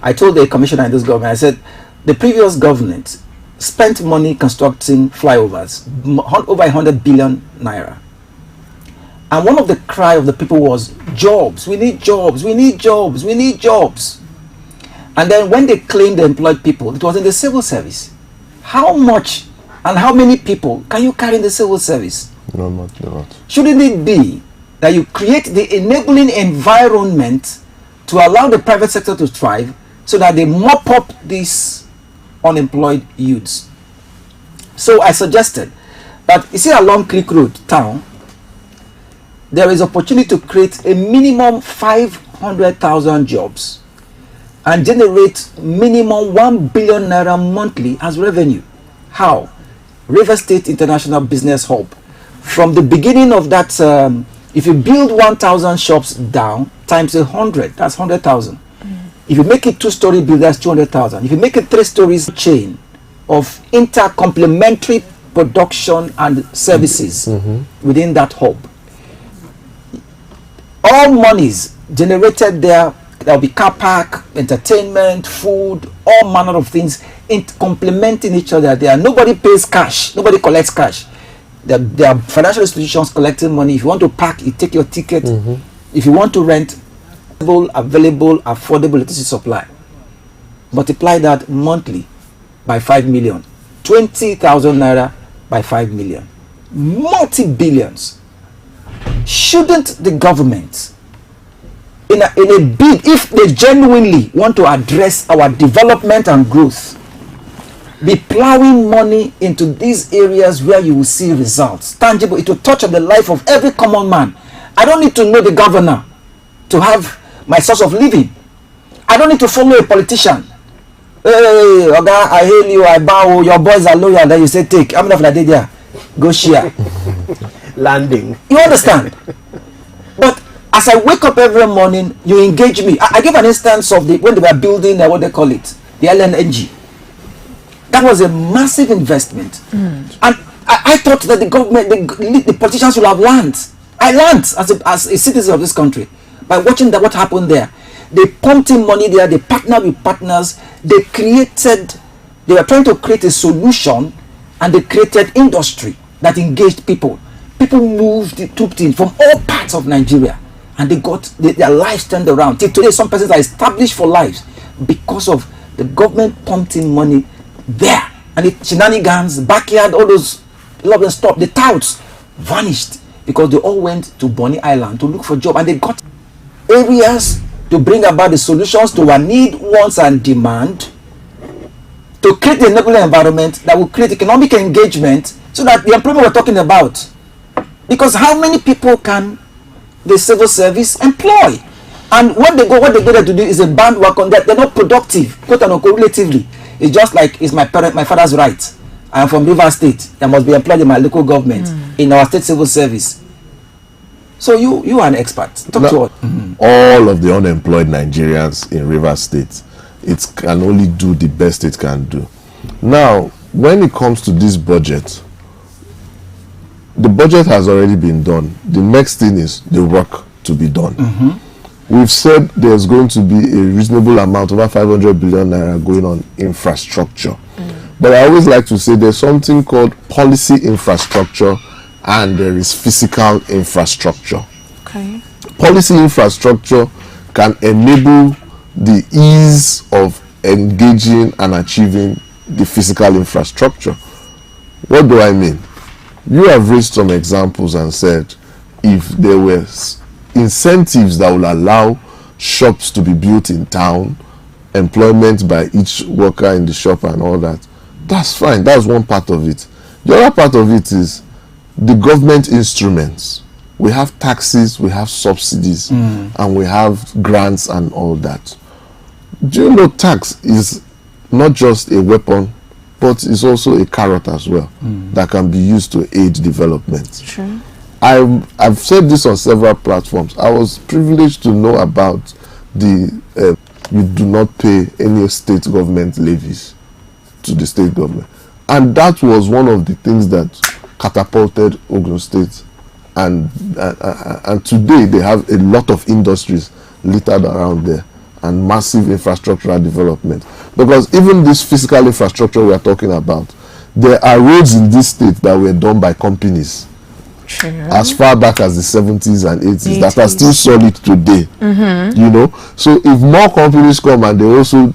I told the commissioner in this government, I said, the previous government spent money constructing flyovers, over 100 billion naira. And one of the cry of the people was, jobs, we need jobs, we need jobs, we need jobs. And then when they claimed they employed people, it was in the civil service. How much and how many people can you carry in the civil service? No, not. Shouldn't it be that you create the enabling environment to allow the private sector to thrive so that they mop up these unemployed youths? So I suggested that, you see, along Creek Road town, there is opportunity to create a minimum 500,000 jobs and generate minimum 1 billion naira monthly as revenue. How? River State International Business Hub. From the beginning of that, if you build 1,000 shops down times 100, that's 100,000. If you make it 2-story build, that's 200,000. If you make it 3 stories chain of inter-complementary production and services within that hub, all monies generated there, there'll be car park, entertainment, food, all manner of things complementing each other there. Nobody pays cash, nobody collects cash. There are financial institutions collecting money. If you want to park, you take your ticket. If you want to rent, available, affordable electricity supply. Multiply that monthly by 5 million. 20,000 naira by 5 million. Multi-billions. Shouldn't the government, in a bid, if they genuinely want to address our development and growth, be plowing money into these areas where you will see results, tangible? It will touch on the life of every common man. I don't need to know the governor to have my source of living. I don't need to follow a politician. Hey, Oga, I hail you, I bow, your boys are loyal, then you say take. How many of that there? Go share. Landing. You understand? But as I wake up every morning, you engage me. I give an instance of when they were building what they call it, the LNG. That was a massive investment. And I thought that the government, the politicians would have learned. I learned as a citizen of this country by watching what happened there. They pumped in money there, they partnered with partners, they were trying to create a solution, and they created industry that engaged people. People trooped in from all parts of Nigeria, and they got their lives turned around. Till today, some persons are established for lives because of the government pumped in money there. And the shenanigans, backyard, all those love and stop, the touts vanished because they all went to Bonny Island to look for job, and they got areas to bring about the solutions to our need, wants, and demand, to create the enabling environment that will create economic engagement so that the employment we're talking about. Because how many people can the civil service employ? And what they go there to do is a band work on that. They're not productive, quote unquote, relatively. It's just like it's my father's right. I am from River State. I must be employed in my local government, in our state civil service. So you are an expert. Talk to us. All of the unemployed Nigerians in River State, it can only do the best it can do. Now, when it comes to this budget, the budget has already been done. The next thing is the work to be done. We've said there's going to be a reasonable amount, over 500 billion naira, going on infrastructure. But I always like to say there's something called policy infrastructure and there is physical infrastructure. Okay. Policy infrastructure can enable the ease of engaging and achieving the physical infrastructure. What do I mean? You have raised some examples and said if there were incentives that will allow shops to be built in town, employment by each worker in the shop and all that, that's fine. That's one part of it. The other part of it is the government instruments. We have taxes, we have subsidies, and we have grants and all that. Do you know tax is not just a weapon, but it's also a carrot as well that can be used to aid development. Sure. I've said this on several platforms. I was privileged to know about the you do not pay any state government levies to the state government, and that was one of the things that catapulted Ogun State, and today they have a lot of industries littered around there and massive infrastructural development. Because even this physical infrastructure we are talking about, there are roads in this state that were done by companies as far back as the 70s and 80s that are still solid today. You know, so if more companies come and they also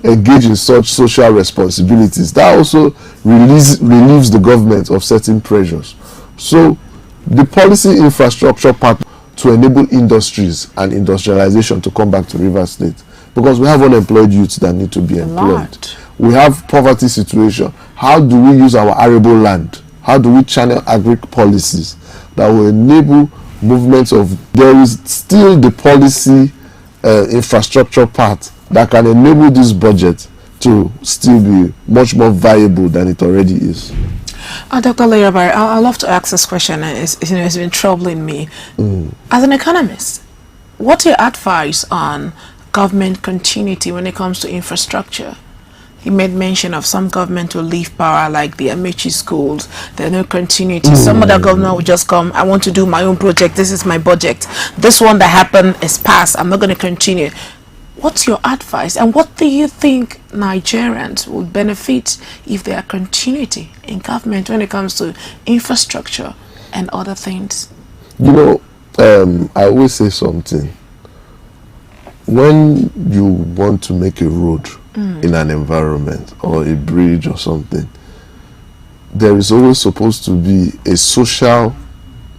engage in such social responsibilities, that also relieves the government of certain pressures. So the policy infrastructure part to enable industries and industrialization to come back to River State, because we have unemployed youths that need to be employed. We have poverty situation. How do we use our arable land? How do we channel agric policies that will enable movements of, there is still the policy infrastructure part that can enable this budget to still be much more viable than it already is. Dr. Leirabai, I'd love to ask this question. It's been troubling me. As an economist, what's your advice on government continuity when it comes to infrastructure? He made mention of some government will leave power, like the Amechi schools. There's no continuity. Some other government will just come, I want to do my own project. This is my budget. This one that happened is past. I'm not going to continue. What's your advice, and what do you think Nigerians will benefit if there are continuity in government when it comes to infrastructure and other things? You know, I always say something. When you want to make a road in an environment or a bridge or something, there is always supposed to be a social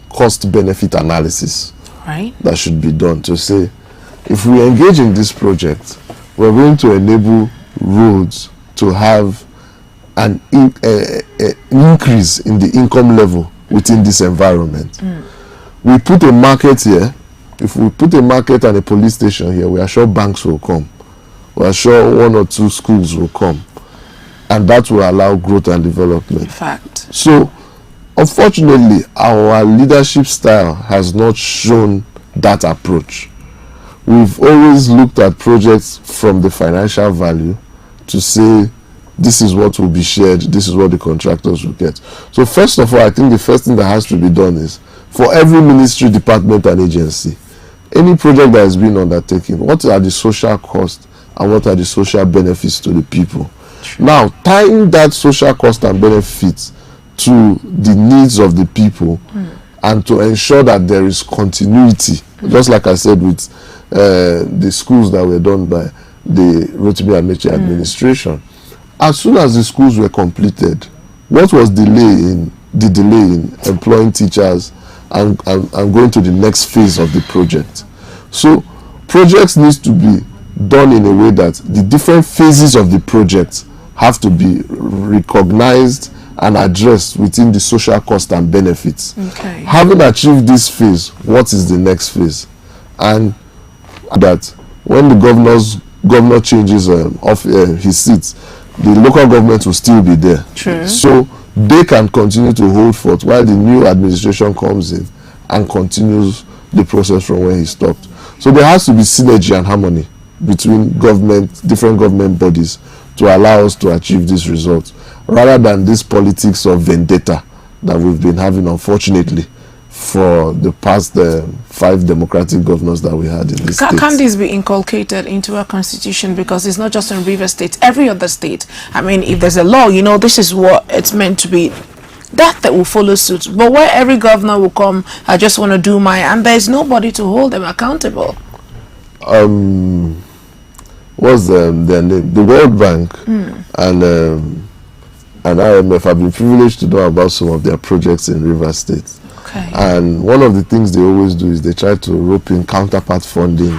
cost-benefit analysis, right, that should be done to say, if we engage in this project, we're going to enable roads to have an increase in the income level within this environment. We put a market here. If we put a market and a police station here, we are sure banks will come. We are sure 1 or 2 schools will come. And that will allow growth and development. In fact. So, unfortunately, our leadership style has not shown that approach. We've always looked at projects from the financial value to say, this is what will be shared, this is what the contractors will get. So first of all, I think the first thing that has to be done is, for every ministry, department and agency, any project that is being undertaken, what are the social costs and what are the social benefits to the people? True. Now, tying that social cost and benefits to the needs of the people and to ensure that there is continuity, just like I said with the schools that were done by the Rotimi Amechi administration. As soon as the schools were completed, what was the delay in employing teachers and going to the next phase of the project? So projects needs to be done in a way that the different phases of the project have to be recognized and addressed within the social cost and benefits. Okay. Having achieved this phase, what is the next phase? And that when the governor changes off his seats, the local government will still be there. True. So they can continue to hold forth while the new administration comes in and continues the process from where he stopped. So there has to be synergy and harmony between different government bodies to allow us to achieve these results, rather than this politics of vendetta that we've been having, unfortunately, for the past 5 democratic governors that we had in this state. Can this be inculcated into our constitution? Because it's not just in Rivers State, every other state. I mean, if there's a law, you know, this is what it's meant to be. That will follow suit. But where every governor will come, I just want to do my, and there's nobody to hold them accountable. What's their name? The World Bank and IMF have been privileged to know about some of their projects in Rivers State. Okay. And one of the things they always do is they try to rope in counterpart funding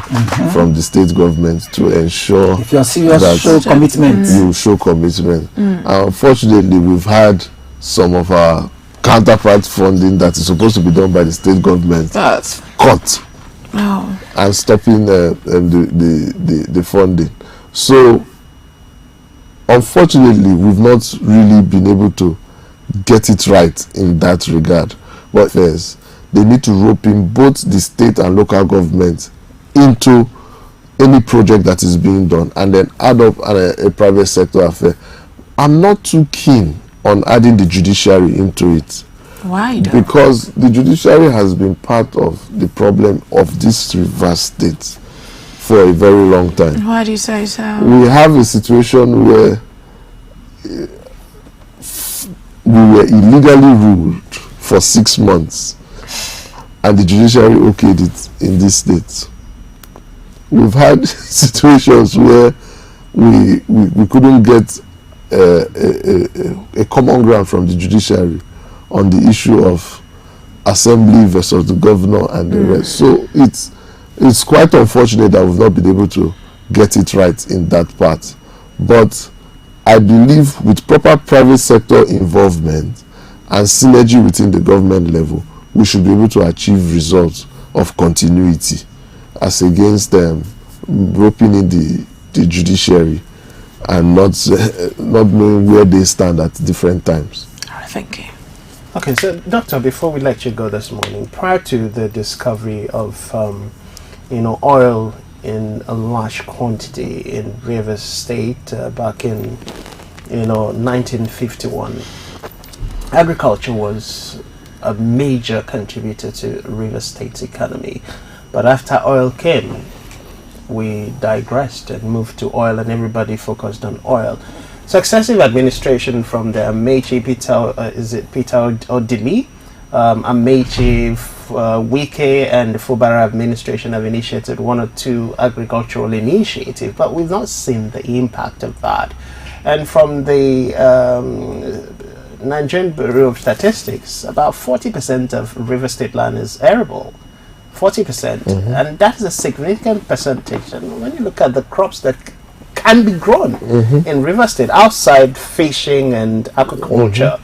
from the state government to ensure if you're serious, that show commitment. you show commitment. Unfortunately, we've had some of our counterpart funding that is supposed to be done by the state government cut and stopping the funding. So unfortunately, we've not really been able to get it right in that regard. But first, they need to rope in both the state and local government into any project that is being done, and then add up a private sector affair. I'm not too keen on adding the judiciary into it. Why though? Because the judiciary has been part of the problem of this Rivers State for a very long time. Why do you say so? We have a situation where we were illegally ruled for 6 months and the judiciary okayed it in this state. We've had situations where we couldn't get a common ground from the judiciary on the issue of assembly versus the governor and the rest. So it's quite unfortunate that we've not been able to get it right in that part. But I believe with proper private sector involvement and synergy within the government level, we should be able to achieve results of continuity as against roping in the judiciary and not knowing where they stand at different times. All right, thank you. Okay, so Doctor, before we let you go this morning, prior to the discovery of oil in a large quantity in Rivers State back in 1951, agriculture was a major contributor to Rivers State's economy. But after oil came, we digressed and moved to oil, and everybody focused on oil. Successive administration from the Amechi Peter, is it Peter Odili, Amechi, Wike, and the Fubara administration have initiated one or two agricultural initiatives, but we've not seen the impact of that. And from the Nigerian Bureau of Statistics, about 40% of River State land is arable. 40%, and that is a significant percentage. And when you look at the crops that can be grown in River State outside fishing and agriculture,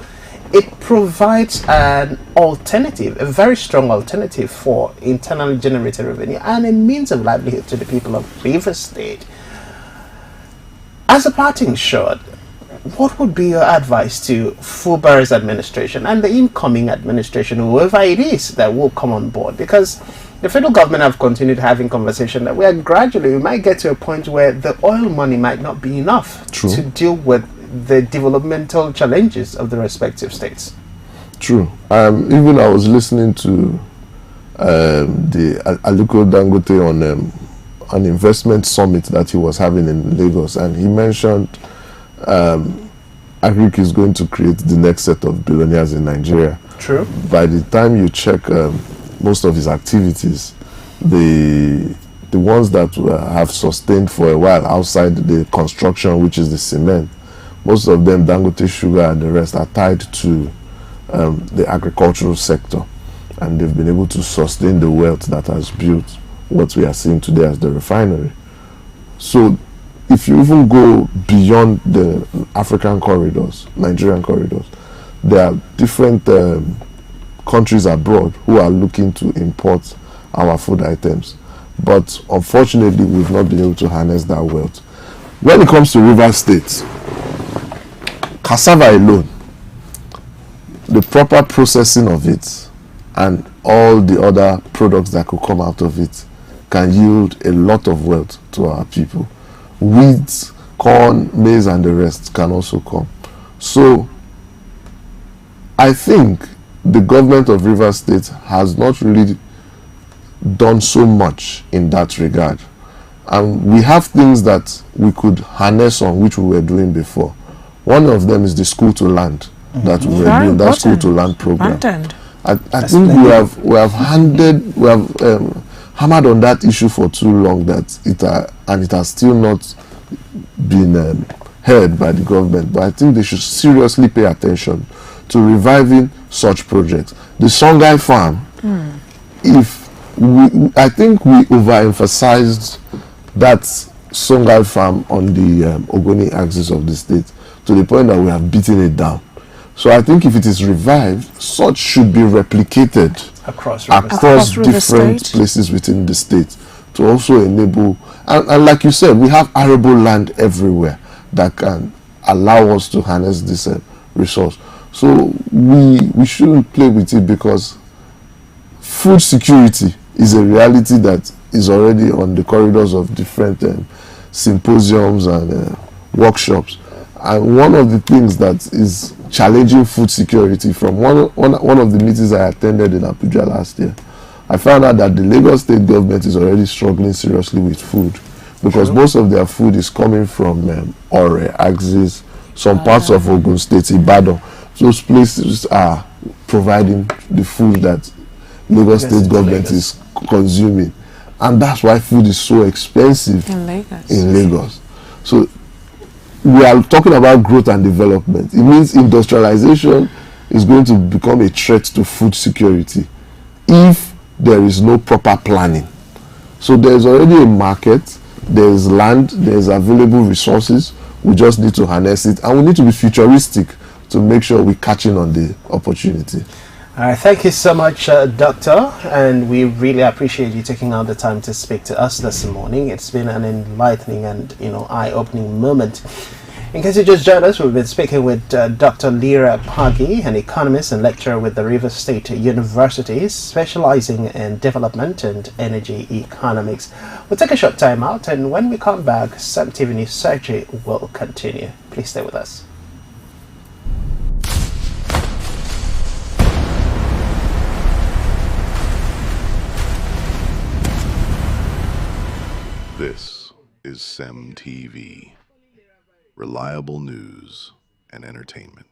it provides an alternative, a very strong alternative for internally generated revenue and a means of livelihood to the people of River State. As a parting shot, what would be your advice to Fubara's administration and the incoming administration, whoever it is that will come on board? Because the federal government have continued having conversation that we might get to a point where the oil money might not be enough to deal with the developmental challenges of the respective states. True. Even I was listening to the Aliko Dangote on an investment summit that he was having in Lagos, and he mentioned Agric is going to create the next set of billionaires in Nigeria. True. By the time you check most of his activities, the ones that have sustained for a while outside the construction, which is the cement, most of them, Dangote Sugar and the rest, are tied to the agricultural sector, and they've been able to sustain the wealth that has built what we are seeing today as the refinery. So if you even go beyond the African corridors, Nigerian corridors, there are different countries abroad who are looking to import our food items. But unfortunately, we've not been able to harness that wealth. When it comes to River State, cassava alone, the proper processing of it and all the other products that could come out of it can yield a lot of wealth to our people. Wheat, corn, maize, and the rest can also come. So I think the government of River State has not really done so much in that regard. And we have things that we could harness on, which we were doing before. One of them is the school to land that we were doing, that school to land program. I think we have hammered on that issue for too long that it has still not been heard by the government. But I think they should seriously pay attention to reviving such projects. The Songhai farm, I think we overemphasized that Songhai farm on the Ogoni axis of the state to the point that we have beaten it down. So I think if it is revived, such should be replicated across different places within the state to also enable, and like you said, we have arable land everywhere that can allow us to harness this resource. So we shouldn't play with it, because food security is a reality that is already on the corridors of different symposiums and workshops. And one of the things that is challenging food security, from one of the meetings I attended in Abuja last year, I found out that the Lagos state government is already struggling seriously with food, because most of their food is coming from Ore, Axis, some parts of Ogun State, Ibadan. Those places are providing the food that Lagos state government is consuming, and that's why food is so expensive in Lagos. So we are talking about growth and development. It means industrialization is going to become a threat to food security if there is no proper planning. So there is already a market, there is land, there is available resources. We just need to harness it, and we need to be futuristic to make sure we're catching on the opportunity. All right, thank you so much, Doctor, and we really appreciate you taking out the time to speak to us this morning. It's been an enlightening and eye-opening moment. In case you just joined us, we've been speaking with Dr. Lira Pagi, an economist and lecturer with the River State University, specializing in development and energy economics. We'll take a short time out, and when we come back, CEMTV News Surgery will continue. Please stay with us. This is CEMTV, reliable news and entertainment.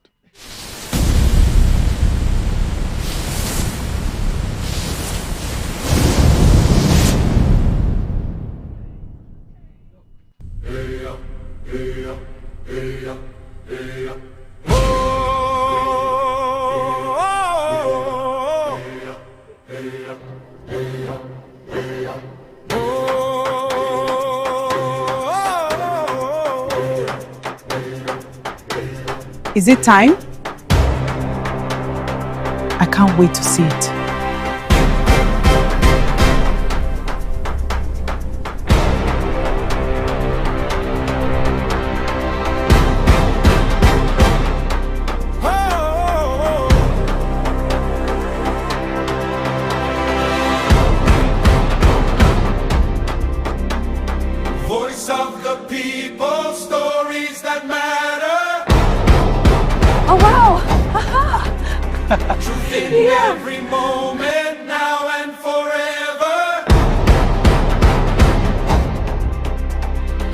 Is it time? I can't wait to see it. Voice of the people, stories that matter. Oh wow! Truth in every moment, now and forever.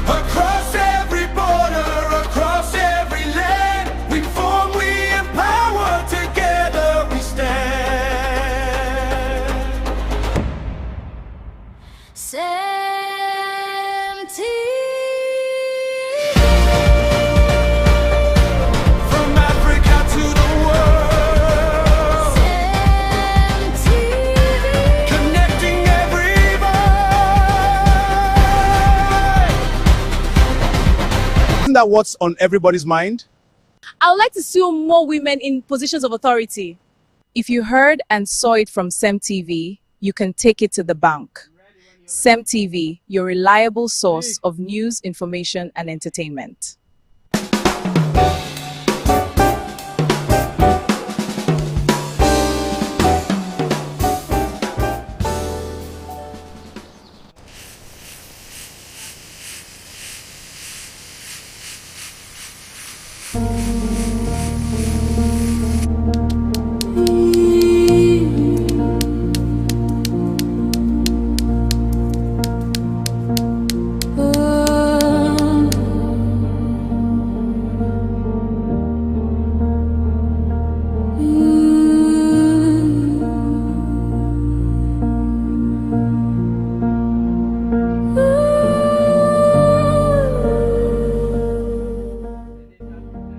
Across every border, across every land, we form, we empower, together we stand. From Africa to the world, connecting every voice. Isn't that what's on everybody's mind? I would like to see more women in positions of authority. If you heard and saw it from CEMTV, you can take it to the bank. CEMTV, your reliable source of news, information, and entertainment.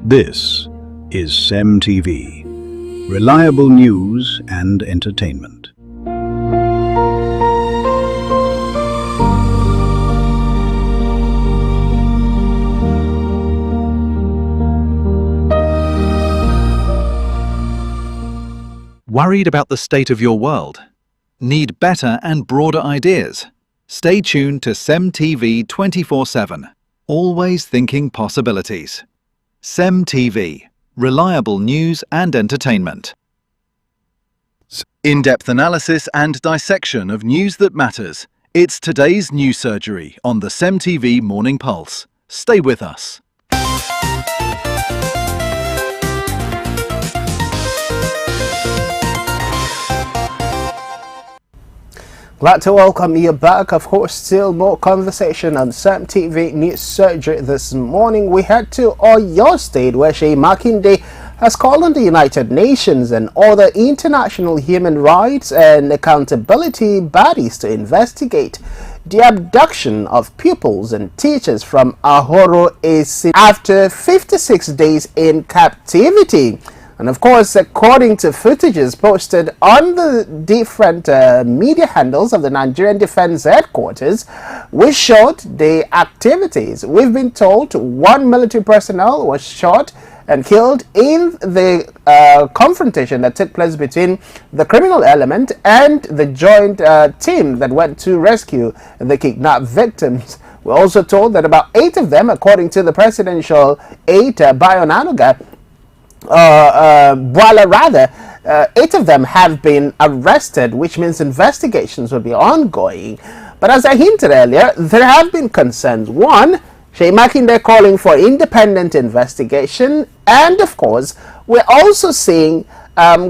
This is CEMTV, reliable news and entertainment. Worried about the state of your world? Need better and broader ideas? Stay tuned to CEMTV 24/7, always thinking possibilities. CEMTV, reliable news and entertainment. In-depth analysis and dissection of news that matters. It's today's news surgery on the CEMTV Morning Pulse. Stay with us. Glad to welcome you back. Of course, still more conversation on CEMTV News Surgery this morning. We head to Oyo State, where Shey Makinde has called on the United Nations and other international human rights and accountability bodies to investigate the abduction of pupils and teachers from Ahoro Esi after 56 days in captivity. And of course, according to footages posted on the different media handles of the Nigerian Defense Headquarters, which showed the activities. We've been told one military personnel was shot and killed in the confrontation that took place between the criminal element and the joint team that went to rescue the kidnapped victims. We're also told that about 8 of them, according to the presidential aide, Bayonanuga, 8 of them have been arrested, which means investigations will be ongoing. But as I hinted earlier, there have been concerns. One, Shey Makinde calling for independent investigation, and of course, we're also seeing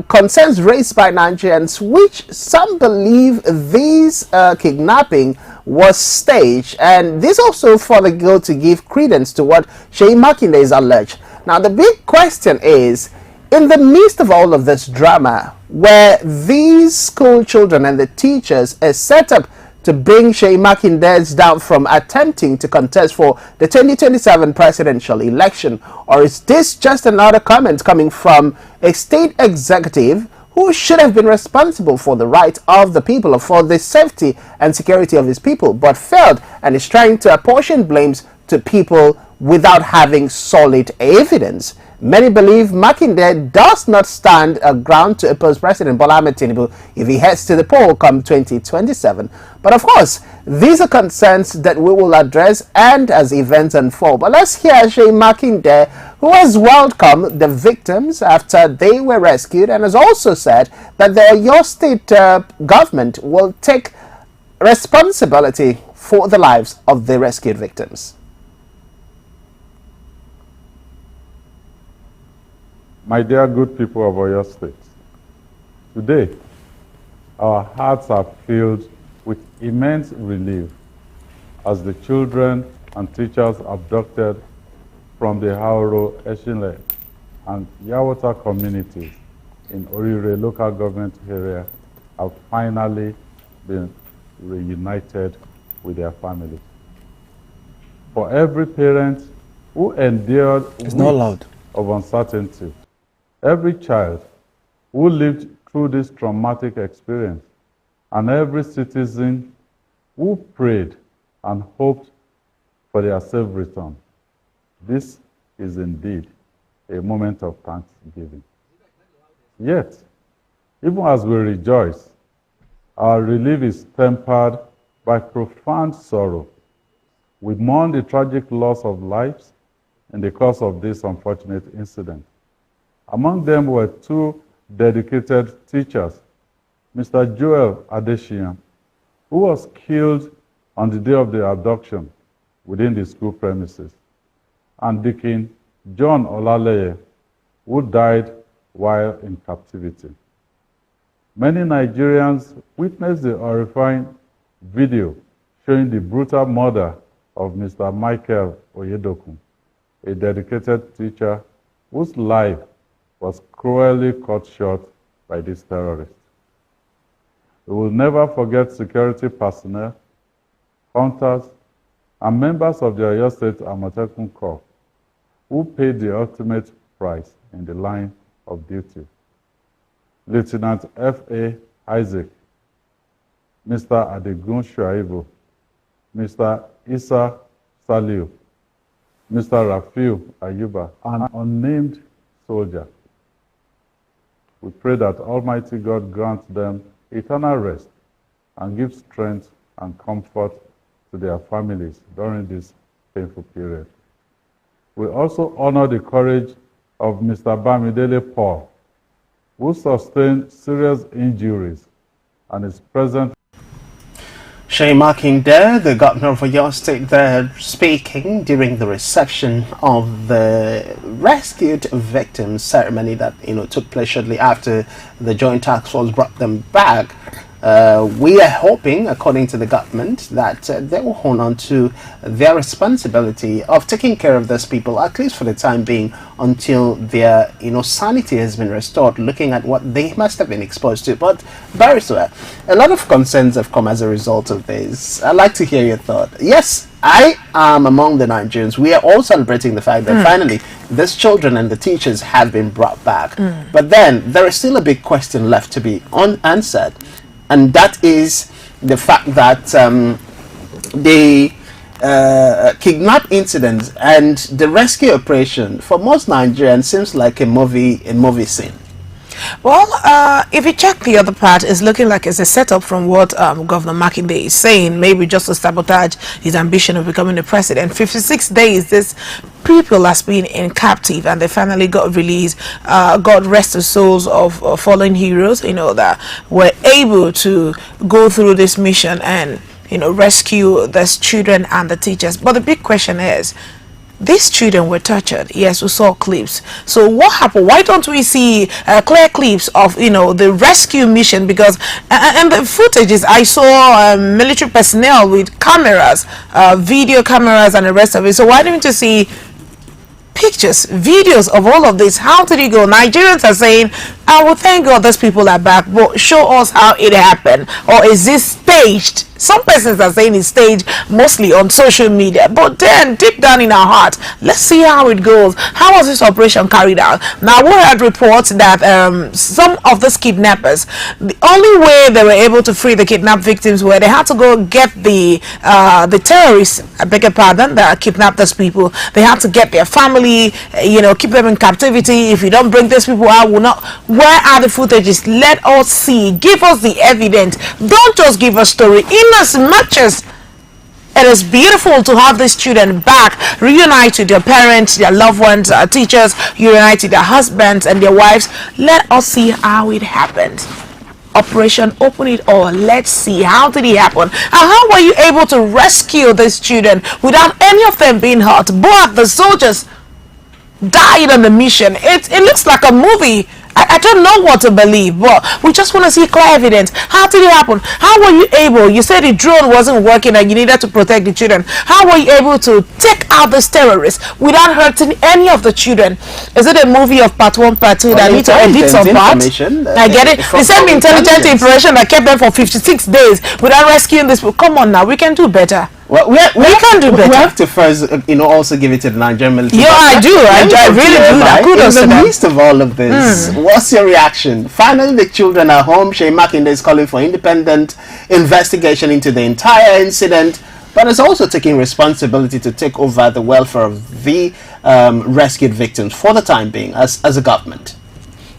concerns raised by Nigerians, which some believe these kidnapping was staged, and this also further go to give credence to what Sheyi Makinde is alleged. Now, the big question is, in the midst of all of this drama, where these school children and the teachers are set up to bring Sheyi Makinde down from attempting to contest for the 2027 presidential election, or is this just another comment coming from a state executive who should have been responsible for the rights of the people, or for the safety and security of his people, but failed and is trying to apportion blames to people without having solid evidence? Many believe Makinde does not stand a ground to oppose President Bola Ahmed Tinubu if he heads to the poll come 2027. But of course, these are concerns that we will address and as events unfold. But let's hear Sheyi Makinde, who has welcomed the victims after they were rescued, and has also said that the Oyo State government will take responsibility for the lives of the rescued victims. My dear good people of Oyo State, today our hearts are filled with immense relief as the children and teachers abducted from the Hauro, Eshinle, and Yawata communities in Orire local government area have finally been reunited with their families. For every parent who endured weeks of uncertainty, every child who lived through this traumatic experience, and every citizen who prayed and hoped for their safe return, this is indeed a moment of thanksgiving. Yet, even as we rejoice, our relief is tempered by profound sorrow. We mourn the tragic loss of lives in the course of this unfortunate incident. Among them were two dedicated teachers, Mr. Joel Adeshian, who was killed on the day of the abduction within the school premises, and Deacon John Olaleye, who died while in captivity. Many Nigerians witnessed the horrifying video showing the brutal murder of Mr. Michael Oyedokun, a dedicated teacher whose life was cruelly cut short by these terrorists. We will never forget security personnel, hunters, and members of the Oyo State Amotekun Corps who paid the ultimate price in the line of duty. Lieutenant F.A. Isaac, Mr. Adegun Shuaibu, Mr. Isa Saliu, Mr. Rafiu Ayuba, an unnamed soldier. We pray that Almighty God grant them eternal rest and give strength and comfort to their families during this painful period. We also honor the courage of Mr. Bamidele Paul, who sustained serious injuries and is present. Sheyi Makinde, the governor of Oyo State, there speaking during the reception of the rescued victims ceremony that took place shortly after the Joint Task Force brought them back. We are hoping, according to the government, that they will hold on to their responsibility of taking care of these people, at least for the time being, until their sanity has been restored, looking at what they must have been exposed to. But Barrister, a lot of concerns have come as a result of this. I'd like to hear your thought. Yes, I am among the Nigerians. We are all celebrating the fact that finally these children and the teachers have been brought back. But then there is still a big question left to be unanswered. And that is the fact that the kidnap incident and the rescue operation for most Nigerians seems like a movie scene. Well, if you check the other part, it's looking like it's a setup from what Governor Makinde is saying, maybe just to sabotage his ambition of becoming the president. 56 days, this people has been in captive, and they finally got released. God rest the souls of fallen heroes, that were able to go through this mission and rescue these children and the teachers. But the big question is, these children were tortured. Yes, we saw clips. So what happened? Why don't we see clear clips of, you know, the rescue mission? Because and the footages, I saw military personnel with cameras, video cameras and the rest of it. So why don't you see pictures, videos of all of this? How did it go? Nigerians are saying, "Oh, well, thank God those people are back, but show us how it happened." Or is this staged? Some persons are saying it's staged, mostly on social media. But then, deep down in our heart, let's see how it goes. How was this operation carried out? Now, we heard reports that some of these kidnappers, the only way they were able to free the kidnapped victims were they had to go get the terrorists, I beg your pardon, that kidnapped those people. They had to get their family, you know, keep them in captivity. If you don't bring these people out, will not. Where are the footages? Let us see. Give us the evidence. Don't just give a story. In as much as it is beautiful to have these children back, reunite with their parents, their loved ones, teachers, reunite with their husbands and their wives, let us see how it happened. Operation Open It All. Let's see, how did it happen? And how were you able to rescue these children without any of them being hurt? Both the soldiers died on the mission. It looks like a movie. I don't know what to believe, but we just want to see clear evidence. How did it happen? How were you able? You said the drone wasn't working and you needed to protect the children. How were you able to take out these terrorists without hurting any of the children? Is it a movie of part 1, part 2 that need to edit some parts? I get it. The same intelligent information that kept them for 56 days without rescuing this. Come on now, we can do better. Well, we can do better. We have to first, also give it to the Nigerian military. Yeah, I do. I really do that. Kudos to them. In the midst of all of this, what's your reaction? Finally, the children are home. Shea Makinde is calling for independent investigation into the entire incident, but is also taking responsibility to take over the welfare of the rescued victims for the time being as a government.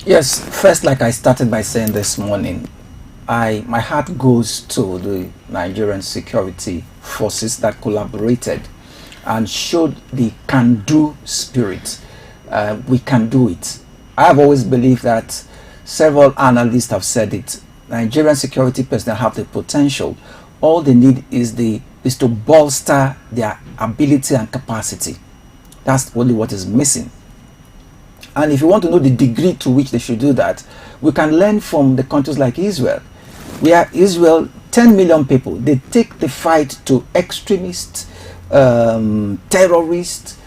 Yes, first, like I started by saying this morning, my heart goes to the Nigerian security forces that collaborated and showed the can-do spirit. We can do it. I have always believed that, several analysts have said it, Nigerian security personnel have the potential. All they need is to bolster their ability and capacity. That's only what is missing. And if you want to know the degree to which they should do that, we can learn from the countries like Israel. We are Israel, 10 million people. They take the fight to extremists, terrorists,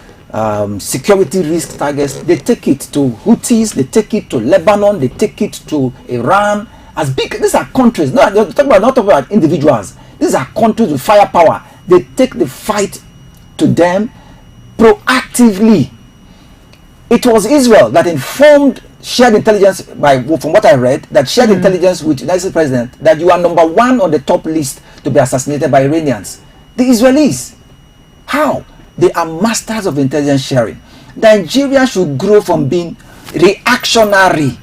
security risk targets. They take it to Houthis, they take it to Lebanon, they take it to Iran. As big, these are countries, not talking about individuals. These are countries with firepower. They take the fight to them proactively. It was Israel that informed, shared intelligence, from what I read, that shared intelligence with the United States President that you are #1 on the top list to be assassinated by Iranians. The Israelis. How? They are masters of intelligence sharing. Nigeria should grow from being reactionary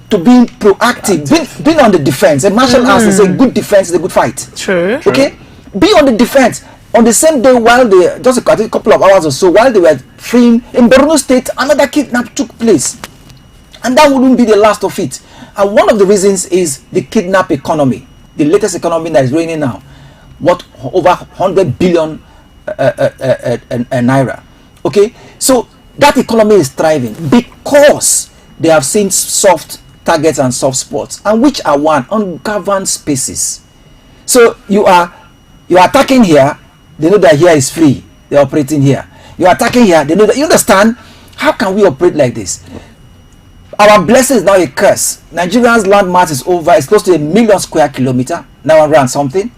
to being proactive, being on the defense. A martial arts is a good defense, is a good fight. True. Okay? Be on the defense. On the same day, while they, just a couple of hours or so, while they were freeing, in Borno State, another kidnap took place. And that wouldn't be the last of it. And one of the reasons is the kidnap economy, the latest economy that is reigning now. What, over 100 billion naira. Okay? So that economy is thriving because they have seen soft targets and soft spots, and which are one, ungoverned spaces. So you are attacking here, they know that here is free, they're operating here. You are attacking here, they know that. You understand? How can we operate like this? Our blessing is now a curse. Nigeria's land mass is over, it's close to 1 million square kilometer, now around something.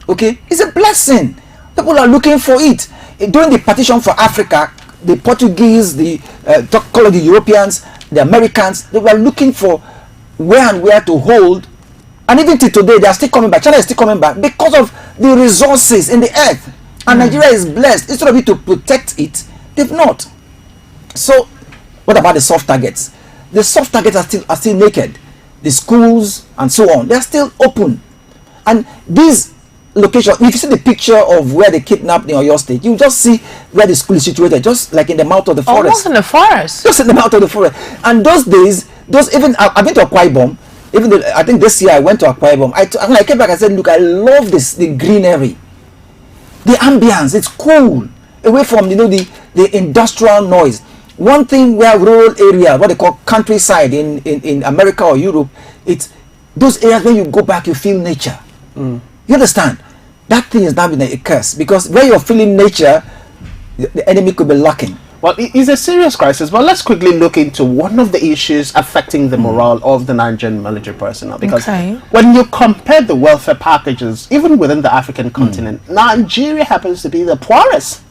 Okay? It's a blessing. People are looking for it. During the partition for Africa, the Portuguese, the Europeans, the Americans, they were looking for where to hold. And even till today, they are still coming back. China is still coming back because of the resources in the earth. And Nigeria is blessed. Instead of it to protect it, they've not. So, what about the soft targets? The soft targets are still naked. The schools and so on, they are still open. And these locations, if you see the picture of where they kidnapped in Oyo State, you just see where the school is situated, just like in the mouth of the forest. Almost in the forest. Just in the mouth of the forest. And those days, I've been to Akwa Ibom. Even though I think this year I went to Akwa Ibom, I came back and said, look, I love the greenery, the ambience. It's cool, away from the the industrial noise. One thing where rural area, what they call countryside in America or Europe, it's those areas where you go back, you feel nature. You understand? That thing is now been a curse, because where you're feeling nature, the enemy could be lurking. Well, it's a serious crisis, but let's quickly look into one of the issues affecting the morale of the Nigerian military personnel. Because when you compare the welfare packages, even within the African continent, Nigeria happens to be the poorest.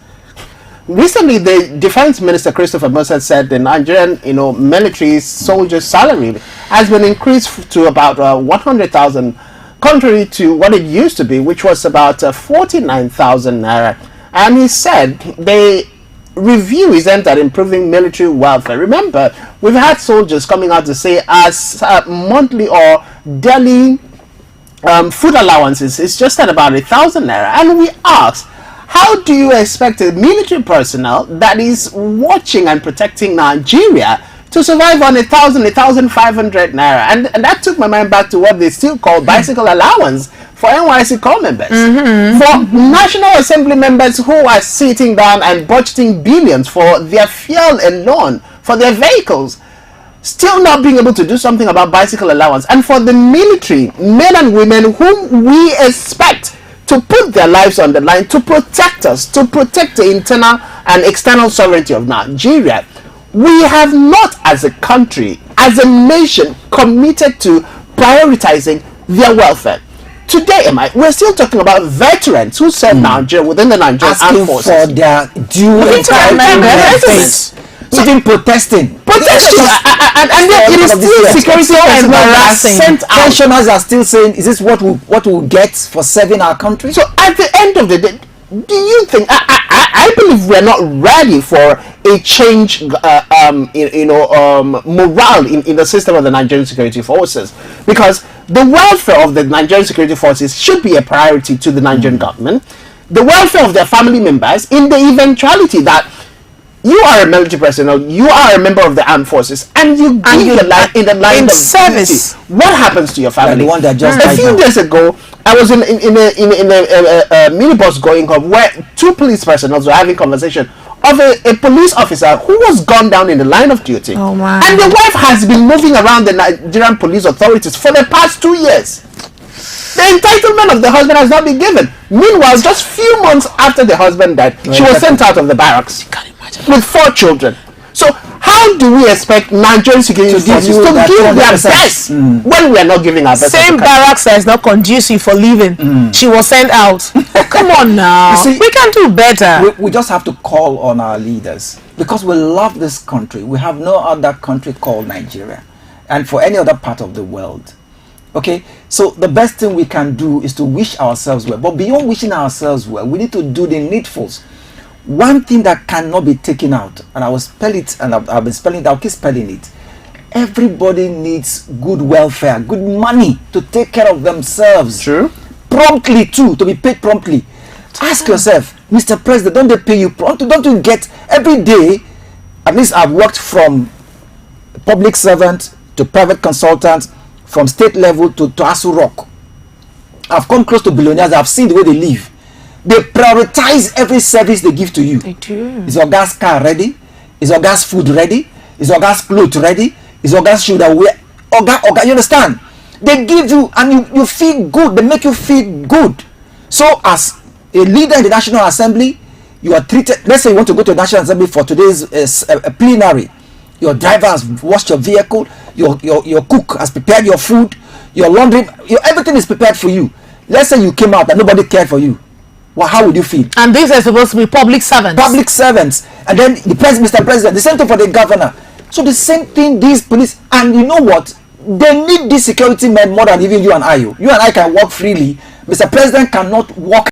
Recently, the Defense Minister Christopher Musa said the Nigerian, military soldiers' salary has been increased to about 100,000, contrary to what it used to be, which was about 49,000 naira. And he said the review is aimed at improving military welfare. Remember, we've had soldiers coming out to say as monthly or daily food allowances is just at about 1,000 naira. And we ask, how do you expect a military personnel that is watching and protecting Nigeria to survive on 1,000, 1,500 naira? And that took my mind back to what they still call bicycle allowance for NYSC corps members. For National Assembly members who are sitting down and budgeting billions for their fuel alone, for their vehicles, still not being able to do something about bicycle allowance. And for the military, men and women whom we expect to put their lives on the line to protect us, to protect the internal and external sovereignty of Nigeria, we have not as a country, as a nation, committed to prioritizing their welfare. Today, we're still talking about veterans who serve Nigeria within the Nigerian Armed Forces. For their due benefits. Even protesting. And yet it is still security personnel. Pensioners are still saying, is this what we'll get for serving our country? So at the end of the day, do you think, I believe we're not ready for a change, morale in the system of the Nigerian security forces, because the welfare of the Nigerian security forces should be a priority to the Nigerian government. The welfare of their family members, in the eventuality that you are a military personnel, you are a member of the armed forces, and you give your life in the line of service. What happens to your family? The one that just a few days ago, I was in a minibus going home where two police personnel were having conversation of a police officer who was gunned down in the line of duty. Oh my! And the wife has been moving around the Nigerian police authorities for the past 2 years. The entitlement of the husband has not been given. Meanwhile, just few months after the husband died, she was sent out of the barracks with 4 children. So how do we expect Nigerian security forces to give their best when we are not giving our best? Same barracks that is not conducive for living. She was sent out. Come on now. See, we can do better. We just have to call on our leaders, because we love this country. We have no other country called Nigeria, and for any other part of the world. Okay, so the best thing we can do is to wish ourselves well. But beyond wishing ourselves well, we need to do the needfuls. One thing that cannot be taken out, and I will spell it, and I've been spelling it, I'll keep spelling it. Everybody needs good welfare, good money to take care of themselves. True. Promptly too, to be paid promptly. Ask yourself, Mr. President, don't they pay you promptly? Don't you get every day? At least I've worked from public servant to private consultant, from state level to Asu Rock. I've come close to billionaires. I've seen the way they live. They prioritize every service they give to you. They do. Is your gas car ready? Is your gas food ready? Is your gas clothes ready? Is your gas shoe that wear? You understand? They give you, and you feel good. They make you feel good. So as a leader in the National Assembly, you are treated. Let's say you want to go to the National Assembly for today's plenary. Your driver has washed your vehicle. Your cook has prepared your food. Your laundry, everything is prepared for you. Let's say you came out and nobody cared for you. Well, how would you feel? And these are supposed to be public servants. Public servants. And then the Mr. President, the same thing for the governor. So the same thing, these police, and you know what? They need these security men more than even you and I. You and I can walk freely. Mr. President cannot walk